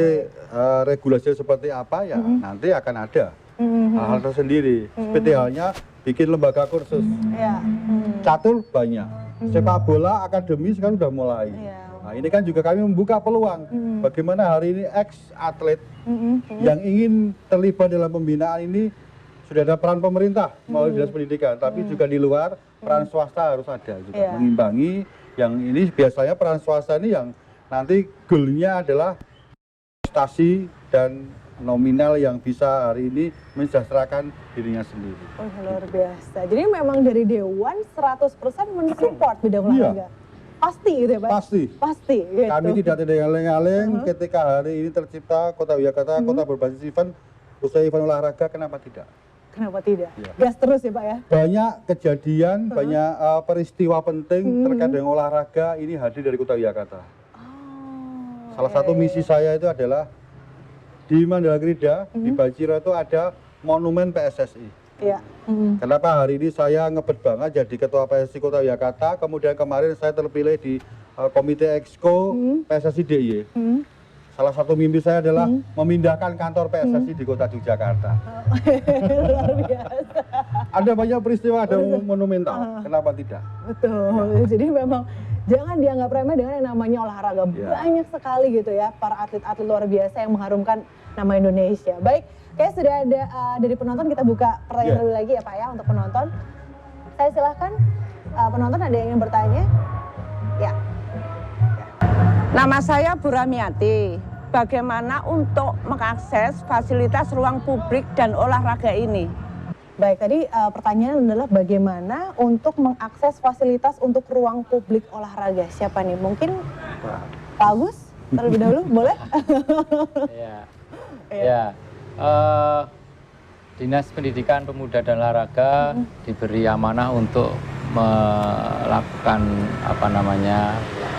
regulasi seperti apa ya nanti akan ada hal-hal tersendiri. Seperti halnya bikin lembaga kursus. Catur banyak, sepak bola akademi sekarang sudah mulai. Nah, ini kan juga kami membuka peluang bagaimana hari ini ex-atlet yang ingin terlibat dalam pembinaan ini. Sudah ada peran pemerintah melalui Dinas Pendidikan, tapi juga di luar peran swasta harus ada juga mengimbangi. Yang ini biasanya peran swasta ini yang nanti goalnya adalah prestasi dan nominal yang bisa hari ini mensejahterakan dirinya sendiri. Luar biasa. Jadi memang dari Dewan 100% mensupport bidang olahraga. Pasti gitu ya Pak? Pasti. Pasti. Gitu. Kami tidak kaleng-kaleng ketika hari ini tercipta Kota Yogyakarta, kota berbasis event, usaha event olahraga, kenapa tidak? Kenapa tidak? Gas terus ya Pak ya? Banyak kejadian, banyak peristiwa penting terkait dengan olahraga ini hadir dari Kota Yogyakarta. Salah satu misi saya itu adalah di Mandala Krida, di Bajiro itu ada monumen PSSI. Kenapa hari ini saya ngebet banget jadi Ketua PSSI Kota Yogyakarta, kemudian kemarin saya terpilih di Komite Exco PSSI DIY. Salah satu mimpi saya adalah memindahkan kantor PSSI di kota Yogyakarta. Luar biasa. Ada banyak peristiwa, ada monumental. Kenapa tidak? Betul. Jadi memang jangan dianggap remeh dengan yang namanya olahraga. Banyak sekali gitu ya para atlet-atlet luar biasa yang mengharumkan nama Indonesia. Baik, kayak sudah ada dari penonton, kita buka pertanyaan dulu lagi ya Pak ya untuk penonton. Saya silahkan, penonton ada yang ingin bertanya? Ya. Nama saya Bu Ramiati. Bagaimana untuk mengakses fasilitas ruang publik dan olahraga ini? Baik, tadi pertanyaan adalah bagaimana untuk mengakses fasilitas untuk ruang publik olahraga. Siapa nih? Mungkin Pak Agus terlebih dahulu, boleh? Ya. Dinas Pendidikan Pemuda dan Olahraga diberi amanah untuk melakukan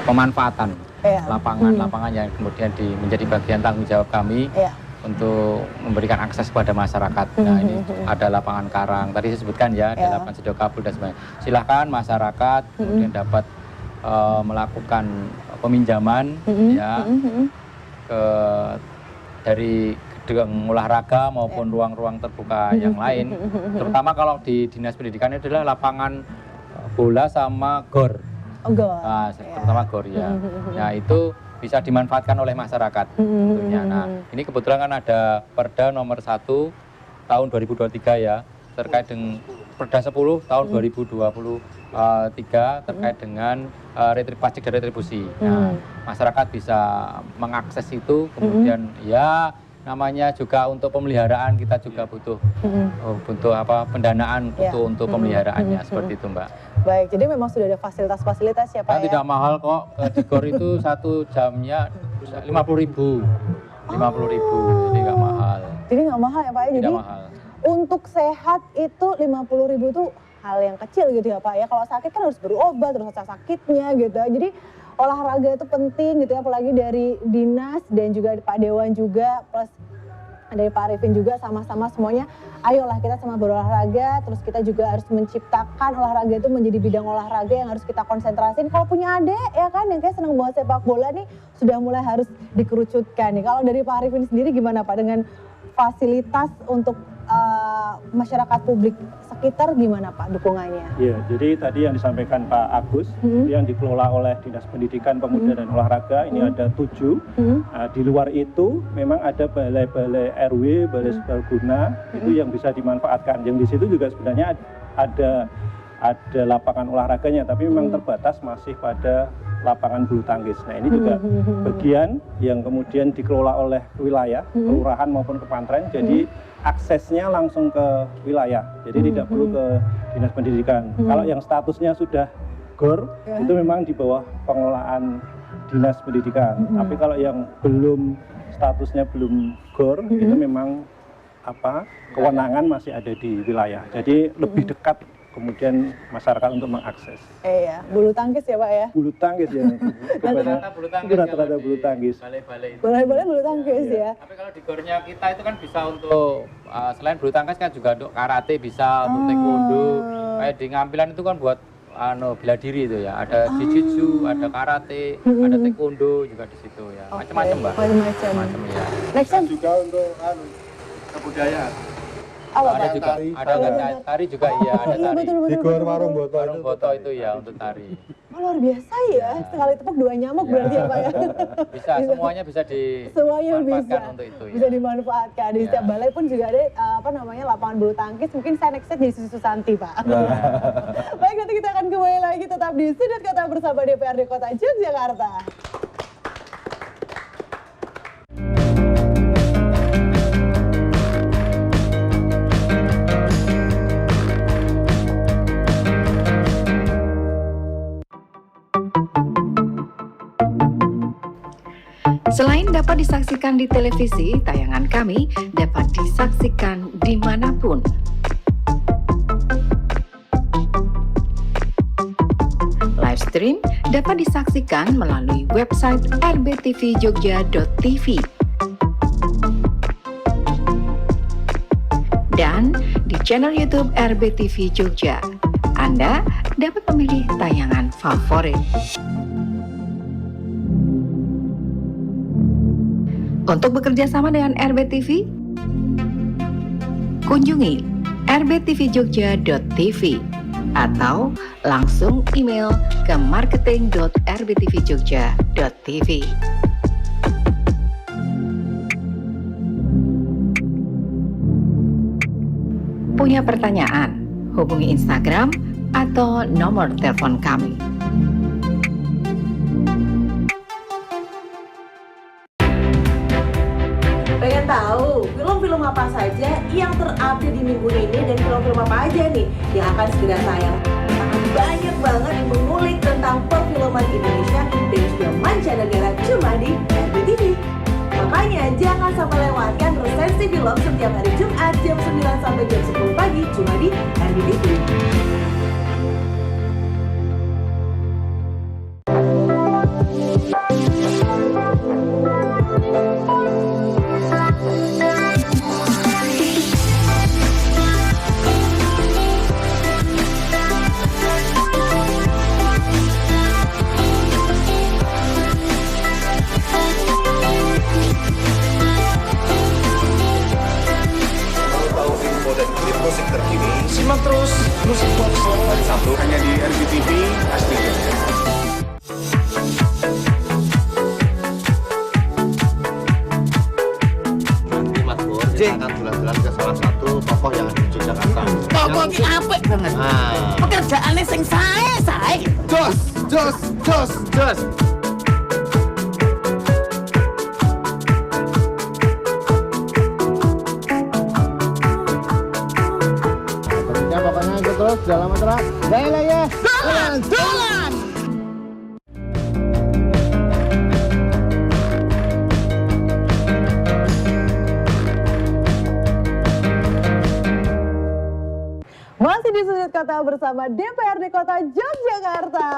pemanfaatan lapangan yang kemudian menjadi bagian tanggung jawab kami untuk memberikan akses kepada masyarakat. Nah, ini ada lapangan Karang, tadi saya sebutkan ya, ada lapangan Sidokabul dan sebagainya. Silahkan masyarakat kemudian dapat melakukan peminjaman dari gedung olahraga maupun ruang-ruang terbuka yang lain. Terutama kalau di Dinas Pendidikan itu adalah lapangan bola sama gor. Terutama gor ya. Nah, itu bisa dimanfaatkan oleh masyarakat tentunya. Nah, ini kebetulan kan ada Perda nomor 1 tahun 2023 ya, terkait dengan Perda 10 tahun 2023 terkait dengan pajak dan retribusi. Nah, masyarakat bisa mengakses itu, kemudian ya namanya juga untuk pemeliharaan kita juga butuh pendanaan untuk pemeliharaannya seperti itu Mbak. Baik, jadi memang sudah ada fasilitas-fasilitas ya Pak ya? Tidak mahal kok, di GOR itu 1 jamnya 50.000, 50.000, jadi nggak mahal. Jadi nggak mahal ya Pak ya? Jadi mahal. Untuk sehat itu 50.000 itu hal yang kecil gitu ya Pak ya? Kalau sakit kan harus berobat, terus rasa sakitnya gitu. Jadi olahraga itu penting gitu ya, apalagi dari dinas dan juga Pak Dewan juga, plus dari Pak Arifin juga, sama-sama semuanya. Ayolah kita sama berolahraga, terus kita juga harus menciptakan olahraga itu menjadi bidang olahraga yang harus kita konsentrasiin. Kalau punya adik ya kan yang kayak senang banget sepak bola nih, sudah mulai harus dikerucutkan nih. Kalau dari Pak Arifin sendiri gimana Pak dengan fasilitas untuk masyarakat publik sekitar, gimana Pak dukungannya? Iya, jadi tadi yang disampaikan Pak Agus, yang dikelola oleh Dinas Pendidikan Pemuda dan Olahraga, ini ada 7. Nah, di luar itu memang ada balai-balai RW, balai serbaguna, itu yang bisa dimanfaatkan. Yang di situ juga sebenarnya ada lapangan olahraganya, tapi memang terbatas masih pada lapangan bulu tangkis. Nah, ini juga bagian yang kemudian dikelola oleh wilayah, kelurahan maupun kepantren, jadi aksesnya langsung ke wilayah, jadi tidak perlu ke Dinas Pendidikan. Kalau yang statusnya sudah GOR, itu memang di bawah pengelolaan Dinas Pendidikan. Tapi kalau yang statusnya belum GOR, itu memang kewenangan masih ada di wilayah. Jadi lebih dekat kemudian masyarakat untuk mengakses. Iya, bulu tangkis ya Pak ya? Bulu tangkis ya. Rata-rata bulu tangkis. Balai-balai bulu tangkis ya. Tapi kalau di GOR-nya kita itu kan bisa untuk selain bulu tangkis kan juga untuk karate bisa, untuk taekwondo. Kayak di Ngampilan itu kan buat bela diri itu ya. Ada jiu-jitsu, ada karate, ada taekwondo juga di situ ya. Macam-macam Mbak. Macam-macam ya. Next time juga untuk kebudayaan. Ada juga, ada tari juga iya, ada tari. Di GOR Warung Boto itu ya untuk tari. Luar biasa ya, sekali tepuk 2 nyamuk berarti ya Pak ya? Bisa, semuanya bisa dimanfaatkan untuk itu ya. Bisa dimanfaatkan, di setiap balai pun juga ada lapangan bulu tangkis, mungkin saya next di Susu Santi Pak. Baik, nanti kita akan kembali lagi tetap di Sudut Kota bersama DPRD Kota Yogyakarta. Selain dapat disaksikan di televisi, tayangan kami dapat disaksikan dimanapun. Live stream dapat disaksikan melalui website rbtvjogja.tv dan di channel YouTube RBTV Jogja. Anda dapat memilih tayangan favorit. Untuk bekerja sama dengan RBTV, kunjungi rbtvjogja.tv atau langsung email ke marketing.rbtvjogja.tv. Punya pertanyaan? Hubungi Instagram atau nomor telepon kami. Pengen tahu film-film apa saja yang terupdate di minggu ini dan film-film apa aja nih yang akan segera tayang? Sangat banyak banget yang mengulik tentang perfilman Indonesia dan juga mancanegara cuma di RBTV. Makanya jangan sampai lewatkan resensi film setiap hari Jumat jam 9 sampai jam 10 pagi cuma di RBTV. Musik terkini, simak terus Musik Box hari Sabtu hanya di RBTV Asli Jogja. Nanti Mas Bur, kita akan jalan-jalan ke salah satu tokoh yang ada di Yogyakarta. Tokoh ki apik banget. Pekerjaannya sing sae. Jos. Pokoknya ikut terus dalam acara Jaya Dolan. Masih di sudut kota bersama DPRD Kota Yogyakarta.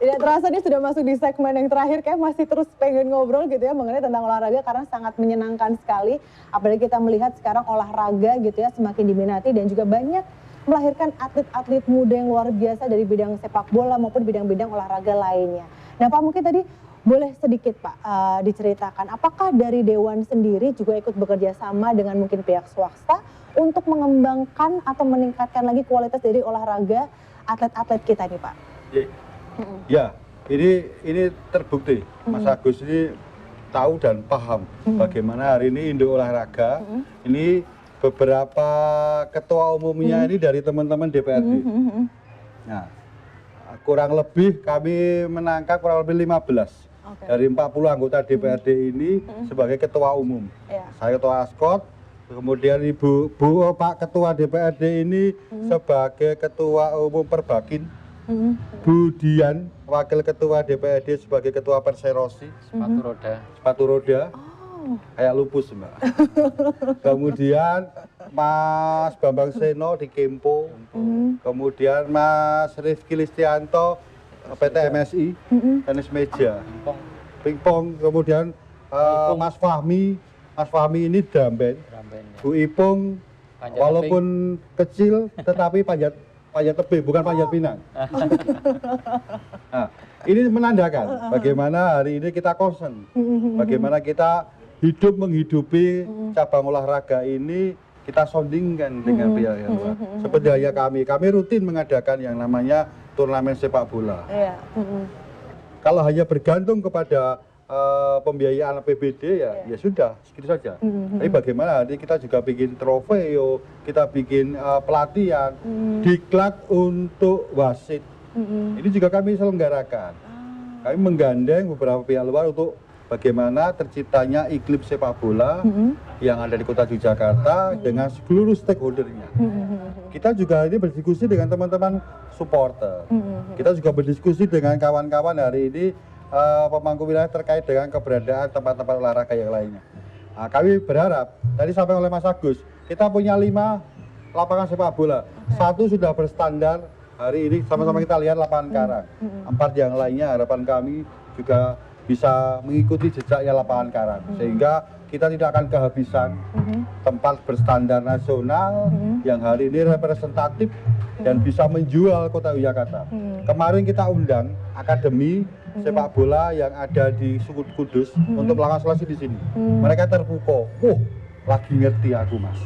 Tidak terasa nih sudah masuk di segmen yang terakhir, kayak masih terus pengen ngobrol gitu ya mengenai tentang olahraga karena sangat menyenangkan sekali. Apalagi kita melihat sekarang olahraga gitu ya semakin diminati dan juga banyak melahirkan atlet-atlet muda yang luar biasa dari bidang sepak bola maupun bidang-bidang olahraga lainnya. Nah Pak, mungkin tadi boleh sedikit Pak diceritakan apakah dari Dewan sendiri juga ikut bekerja sama dengan mungkin pihak swasta untuk mengembangkan atau meningkatkan lagi kualitas dari olahraga atlet-atlet kita nih Pak? Ya, ini terbukti. Mas Agus ini tahu dan paham bagaimana hari ini Indo Olahraga ini beberapa ketua umumnya ini dari teman-teman DPRD. Nah, kurang lebih kami menangkap kurang lebih 15 dari 40 anggota DPRD ini sebagai ketua umum. Saya ketua Askot, kemudian Pak Ketua DPRD ini sebagai ketua umum Perbakin. Bu Dian, wakil ketua DPRD sebagai ketua Perserosi. Sepatu roda. Kayak lupus Mbak. Kemudian Mas Bambang Seno di Kempo. Kemudian Mas Rifki Listianto PT MSI, tenis meja. Pingpong. Kemudian Mas Fahmi ini drum band. Bu Ipung walaupun kecil tetapi panjat tebing, bukan panjat pinang. Nah, ini menandakan bagaimana hari ini kita concern, bagaimana kita menghidupi cabang olahraga ini, kita soundingkan dengan pihak yang luar. Seperti halnya kami rutin mengadakan yang namanya turnamen sepak bola. Kalau hanya bergantung kepada pembiayaan APBD ya sudah segitu saja. Tapi bagaimana nanti kita juga bikin trofeo, kita bikin pelatihan, diklat untuk wasit. Ini juga kami selenggarakan. Kami menggandeng beberapa pihak luar untuk bagaimana terciptanya iklim sepak bola yang ada di Kota Yogyakarta dengan seluruh stakeholdernya. Kita juga ini berdiskusi dengan teman-teman supporter. Kita juga berdiskusi dengan kawan-kawan hari ini pemangku wilayah terkait dengan keberadaan tempat-tempat olahraga yang lainnya. Nah, kami berharap, tadi sampai oleh Mas Agus, kita punya 5 lapangan sepak bola. 1 sudah berstandar hari ini, sama-sama kita lihat lapangan Karang. 4 yang lainnya harapan kami juga bisa mengikuti jejaknya lapangan Karang. Sehingga kita tidak akan kehabisan tempat berstandar nasional yang hari ini representatif dan bisa menjual kota Yogyakarta. Kemarin kita undang akademi sepak bola yang ada di Kudus untuk melakukan seleksi di sini. Mereka terpukau, lagi ngerti aku mas.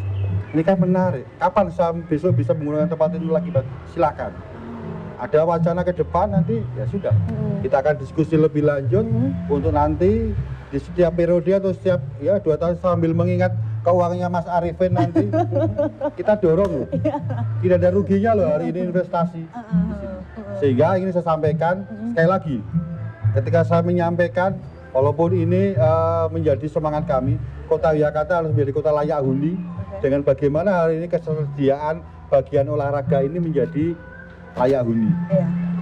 Ini kan menarik. Kapan saya besok bisa menggunakan tempat itu lagi? Silakan. Ada wacana ke depan nanti ya sudah. Kita akan diskusi lebih lanjut untuk nanti di setiap periode atau setiap 2 tahun sambil mengingat keuangannya Mas Arifin nanti kita dorong loh. Tidak ada ruginya loh hari ini investasi di sini. Sehingga ini saya sampaikan sekali lagi. Ketika saya menyampaikan walaupun ini menjadi semangat kami, kota Yogyakarta harus menjadi kota layak huni dengan bagaimana hari ini ketersediaan bagian olahraga ini menjadi layak huni.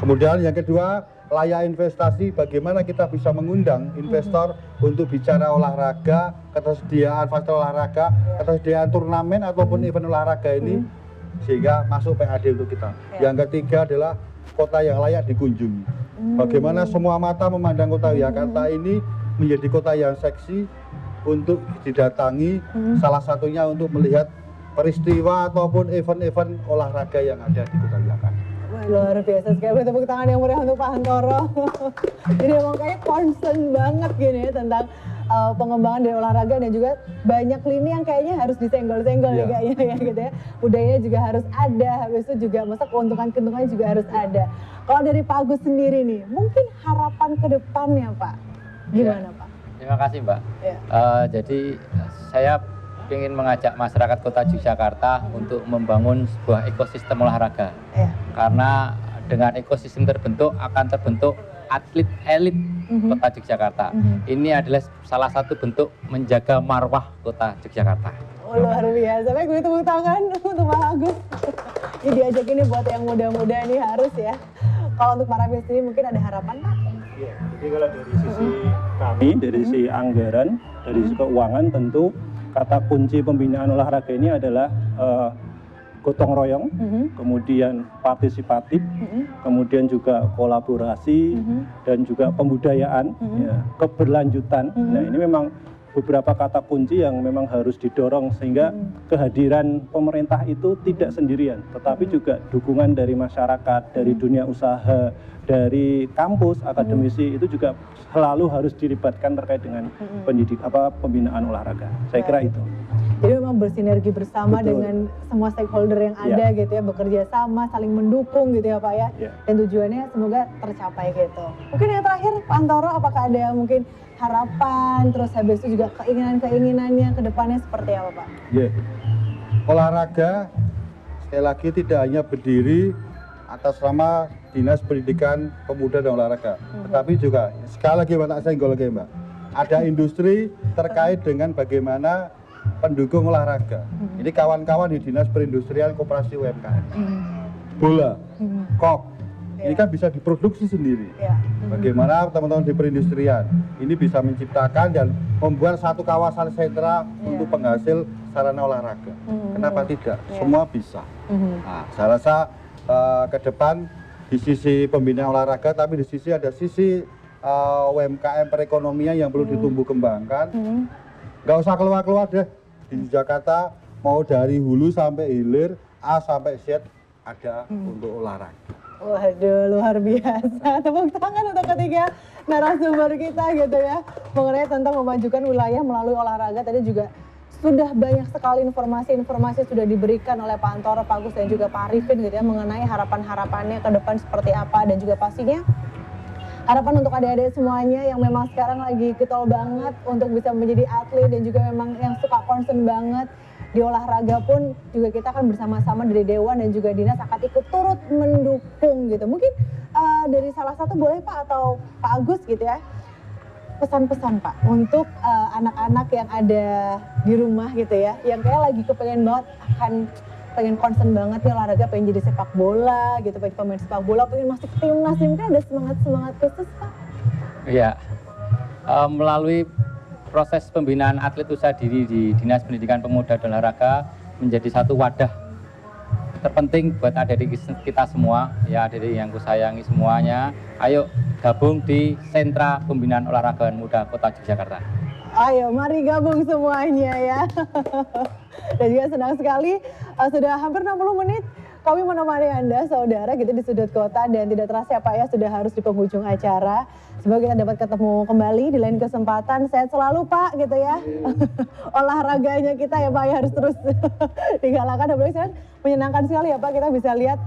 Kemudian yang kedua, layak investasi, bagaimana kita bisa mengundang investor untuk bicara olahraga, ketersediaan fasilitas olahraga, ketersediaan turnamen ataupun event olahraga ini sehingga masuk PAD untuk kita. Yang ketiga adalah kota yang layak dikunjungi. Bagaimana semua mata memandang kota Yogyakarta ini menjadi kota yang seksi untuk didatangi, salah satunya untuk melihat peristiwa ataupun event-event olahraga yang ada di kota Yogyakarta. Luar biasa sekali, tepuk tangan yang meriah untuk Pak Hantoro. Jadi emang kayak concern banget gini ya tentang pengembangan dari olahraga dan juga banyak lini yang kayaknya harus disenggol-senggol ya kayaknya ya gitu ya. Budayanya juga harus ada, habis itu juga masa keuntungan-keuntungannya juga harus ada. Kalau dari Pak Agus sendiri nih, mungkin harapan ke depannya Pak, gimana Pak? Terima kasih Mbak. Jadi saya ingin mengajak masyarakat kota Yogyakarta untuk membangun sebuah ekosistem olahraga. Karena dengan ekosistem terbentuk akan terbentuk atlet elit kota Yogyakarta. Ini adalah salah satu bentuk menjaga marwah kota Yogyakarta. Luar biasa, baik gue tepuk tangan untuk Pak Agus. Ini diajak ini buat yang muda-muda ini harus ya. Kalau untuk para sendiri mungkin ada harapan Pak? Iya, jadi kalau dari sisi kami, dari sisi anggaran, dari sisi keuangan tentu kata kunci pembinaan olahraga ini adalah gotong royong, kemudian partisipatif, kemudian juga kolaborasi, dan juga pembudayaan, keberlanjutan. Nah ini memang beberapa kata kunci yang memang harus didorong sehingga kehadiran pemerintah itu tidak sendirian, tetapi juga dukungan dari masyarakat, dari dunia usaha, dari kampus, akademisi itu juga selalu harus dilibatkan terkait dengan pembinaan olahraga. Saya kira itu. Jadi memang bersinergi bersama dengan semua stakeholder yang ada gitu ya, bekerja sama, saling mendukung gitu ya Pak ya. Dan tujuannya semoga tercapai gitu. Mungkin yang terakhir Pak Hantoro, apakah ada mungkin harapan, terus habis itu juga keinginan-keinginannya ke depannya seperti apa Pak? Olahraga sekali lagi tidak hanya berdiri atas nama Dinas Pendidikan Pemuda dan Olahraga, tetapi juga sekali lagi Pak senggol lagi Mbak, ada industri terkait dengan bagaimana pendukung olahraga. Ini kawan-kawan di Dinas Perindustrian Koperasi UMKM, bola, kok, ini kan bisa diproduksi sendiri. Bagaimana teman-teman di perindustrian ini bisa menciptakan dan membuat satu kawasan sentra untuk penghasil sarana olahraga. Kenapa tidak? Semua bisa. Nah, saya rasa ke depan di sisi pembinaan olahraga, tapi di sisi ada sisi UMKM perekonomian yang perlu ditumbuh kembangkan. Nggak usah keluar-keluar deh, di Jakarta mau dari hulu sampai hilir, A sampai Z ada untuk olahraga. Waduh, luar biasa. Tepuk tangan untuk ketiga narasumber kita gitu ya, mengenai tentang memajukan wilayah melalui olahraga. Tadi juga sudah banyak sekali informasi sudah diberikan oleh Pak Hantoro, Pak Agus dan juga Pak Arifin gitu ya, mengenai harapan-harapannya ke depan seperti apa, dan juga pastinya harapan untuk adik-adik semuanya yang memang sekarang lagi getol banget untuk bisa menjadi atlet dan juga memang yang suka concern banget di olahraga pun juga kita akan bersama-sama dari Dewan dan juga Dinas akan ikut turut mendukung gitu. Mungkin dari salah satu boleh Pak atau Pak Agus gitu ya, pesan-pesan Pak untuk anak-anak yang ada di rumah gitu ya, yang kayak lagi kepengen banget pengen concern banget nih olahraga, pengen jadi sepak bola gitu, pengen pemain sepak bola, pengen masuk timnas, mungkin ada semangat khusus Pak? Iya, melalui proses pembinaan atlet usaha diri di Dinas Pendidikan Pemuda dan Olahraga menjadi satu wadah terpenting buat adik-adik kita semua, ya adik-adik yang kusayangi semuanya. Ayo gabung di Sentra Pembinaan Olahraga Muda Kota Yogyakarta. Ayo mari gabung semuanya ya. Dan juga senang sekali sudah hampir 60 menit Kami menemani Anda, saudara, gitu di sudut kota, dan tidak terasa ya Pak ya, sudah harus di penghujung acara. Semoga kita dapat ketemu kembali di lain kesempatan. Sehat selalu Pak, gitu ya. Olahraganya kita ya Pak ya harus terus digalakan. Apalagi menyenangkan sekali ya Pak, kita bisa lihat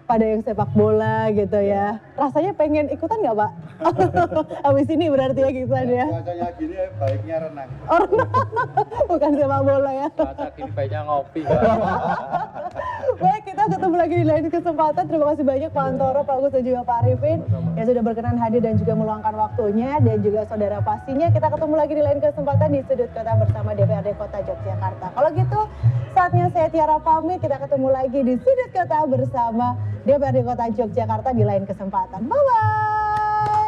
pada yang sepak bola gitu ya. Rasanya pengen ikutan nggak Pak? Habis ini berarti ya ikutan ya. Cuacanya gini baiknya renang. Oh renang, bukan sepak bola ya. Cuaca gini baiknya ngopi. Baik, kita ketemu lagi di lain kesempatan. Terima kasih banyak Pak Antoro, Pak Agus dan juga Pak Arifin yang sudah berkenan hadir dan juga meluangkan waktunya, dan juga saudara pastinya kita ketemu lagi di lain kesempatan di Sudut Kota bersama DPRD Kota Yogyakarta. Kalau gitu saatnya saya Tiara pamit, kita ketemu lagi di Sudut Kota bersama DPRD Kota Yogyakarta di lain kesempatan. Bye-bye.